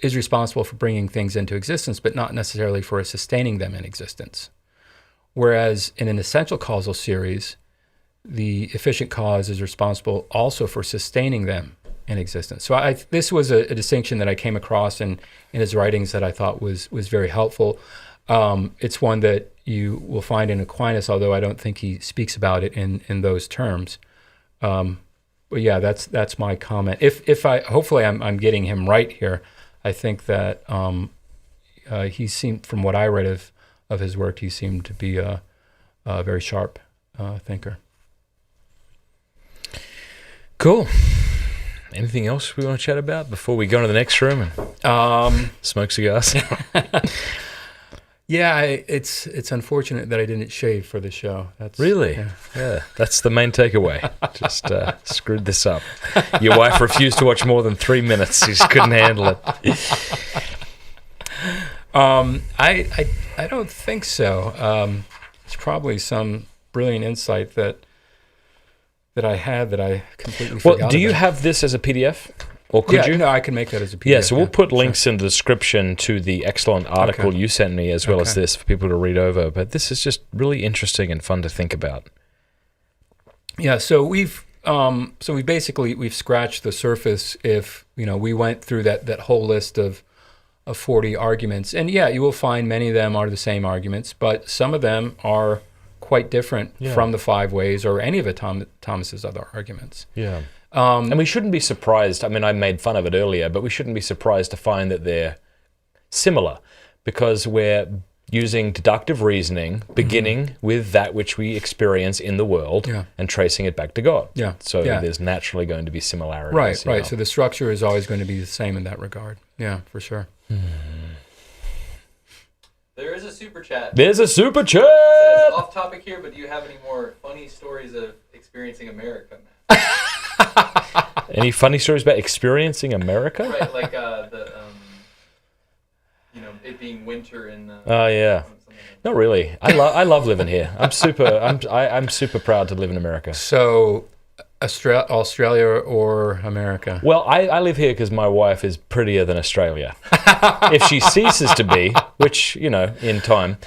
is responsible for bringing things into existence, but not necessarily for sustaining them in existence. Whereas in an essential causal series, the efficient cause is responsible also for sustaining them in existence. So this was a distinction that I came across in his writings that I thought was very helpful. It's one that you will find in Aquinas, although I don't think he speaks about it in those terms. But yeah, that's my comment. Hopefully I'm getting him right here. I think that he seemed, from what I read of his work, he seemed to be a very sharp thinker. Cool. Anything else we want to chat about before we go into the next room and smoke cigars? Yeah, it's unfortunate that I didn't shave for the show. Really? Yeah, that's the main takeaway. Just screwed this up. Your wife refused to watch more than 3 minutes. She just couldn't handle it. I don't think so. It's probably some brilliant insight that I had that I completely forgot. Well, do you have this as a PDF? Or could you? No, I can make that as a PDF. Yeah, so we'll put links in the description to the excellent article you sent me, as well as this, for people to read over. But this is just really interesting and fun to think about. Yeah, so we've scratched the surface. If we went through that whole list of 40 arguments, and yeah, you will find many of them are the same arguments, but some of them are quite different from the 5 ways or any of Thomas's other arguments. Yeah. And we shouldn't be surprised. I mean, I made fun of it earlier, but we shouldn't be surprised to find that they're similar, because we're using deductive reasoning, beginning with that which we experience in the world and tracing it back to God. Yeah. So there's naturally going to be similarities. Right. So the structure is always going to be the same in that regard. Yeah, for sure. There is a super chat. There's a super chat! It says, off topic here, but do you have any more funny stories of experiencing America, Matt? Any funny stories about experiencing America? Right, like it being winter in. Oh yeah. Not really. I love living here. I'm super proud to live in America. So, Australia or America? Well, I live here because my wife is prettier than Australia. If she ceases to be, which in time,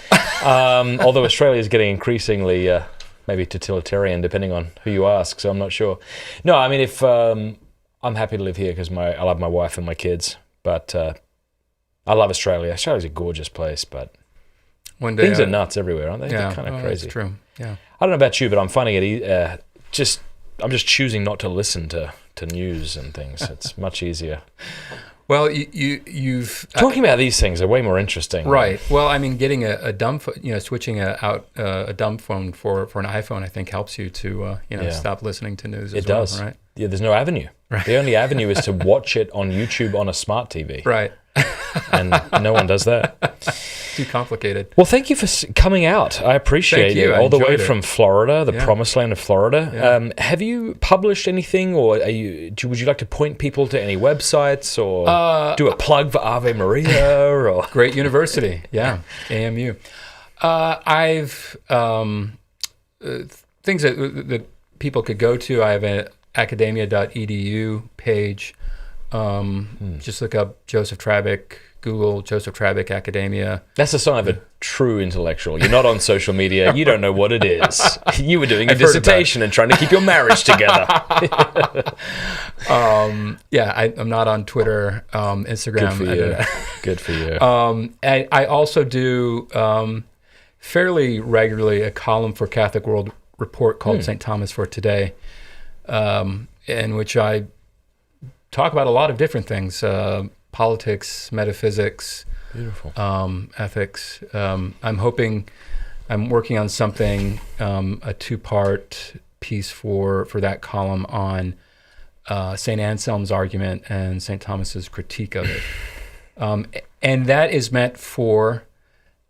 although Australia is getting increasingly. Maybe totalitarian, depending on who you ask, so I'm not sure. No, I mean, if I'm happy to live here because I love my wife and my kids, but I love Australia. Australia's a gorgeous place, but one day things are nuts everywhere, aren't they? Yeah, they're kind of crazy. That's true. Yeah. I don't know about you, but I'm finding it I'm just choosing not to listen to news and things. It's much easier. Well, you've talking about these things are way more interesting, right? Well, I mean, getting a dumb phone, switching out a dumb phone for an iPhone, I think helps you to stop listening to news. It does, right? Yeah, there's no avenue. Right. The only avenue is to watch it on YouTube on a smart TV, right? And no one does that. Too complicated. Well, thank you for coming out. I appreciate it. All the way from Florida, the promised land of Florida. Yeah. Have you published anything, or would you like to point people to any websites, or do a plug for Ave Maria? Or great university, AMU. I've things that people could go to. I have an academia.edu page. Just look up Joseph Trabbic, Google Joseph Trabbic Academia. That's the sign of a true intellectual. You're not on social media. You don't know what it is. You were doing a dissertation and trying to keep your marriage together. I'm not on Twitter, Instagram. Good for you. I also do fairly regularly a column for Catholic World Report called St. Thomas for Today, in which I talk about a lot of different things, politics, metaphysics, beautiful, ethics. I'm working on something, a 2-part piece for that column on St. Anselm's argument and St. Thomas's critique of it. And that is meant for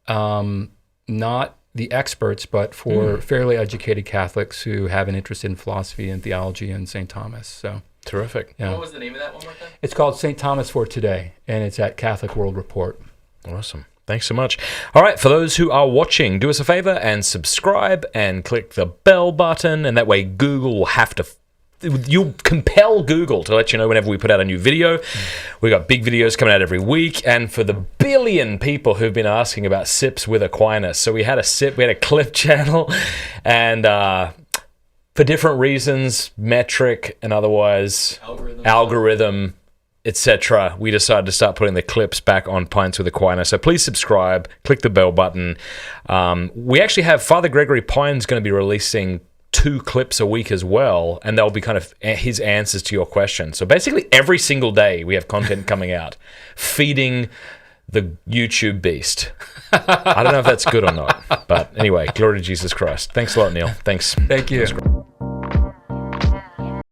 not the experts, but for fairly educated Catholics who have an interest in philosophy and theology and St. Thomas. So terrific. Yeah. What was the name of that one more time? It's called St. Thomas for Today, and it's at Catholic World Report. Awesome. Thanks so much. All right, for those who are watching, do us a favor and subscribe and click the bell button, and that way Google will have to you'll compel Google to let you know whenever we put out a new video. We've got big videos coming out every week, and for the billion people who've been asking about sips with Aquinas, so we had a clip channel, and for different reasons, metric and otherwise, algorithm, etc., we decided to start putting the clips back on Pints with Aquinas. So please subscribe, click the bell button. We actually have Father Gregory Pine's going to be releasing 2 clips a week as well, and they'll be kind of his answers to your questions. So basically every single day we have content coming out, feeding the YouTube beast. I don't know if that's good or not, but anyway, glory to Jesus Christ. Thanks a lot, Neil. Thanks. Thank you.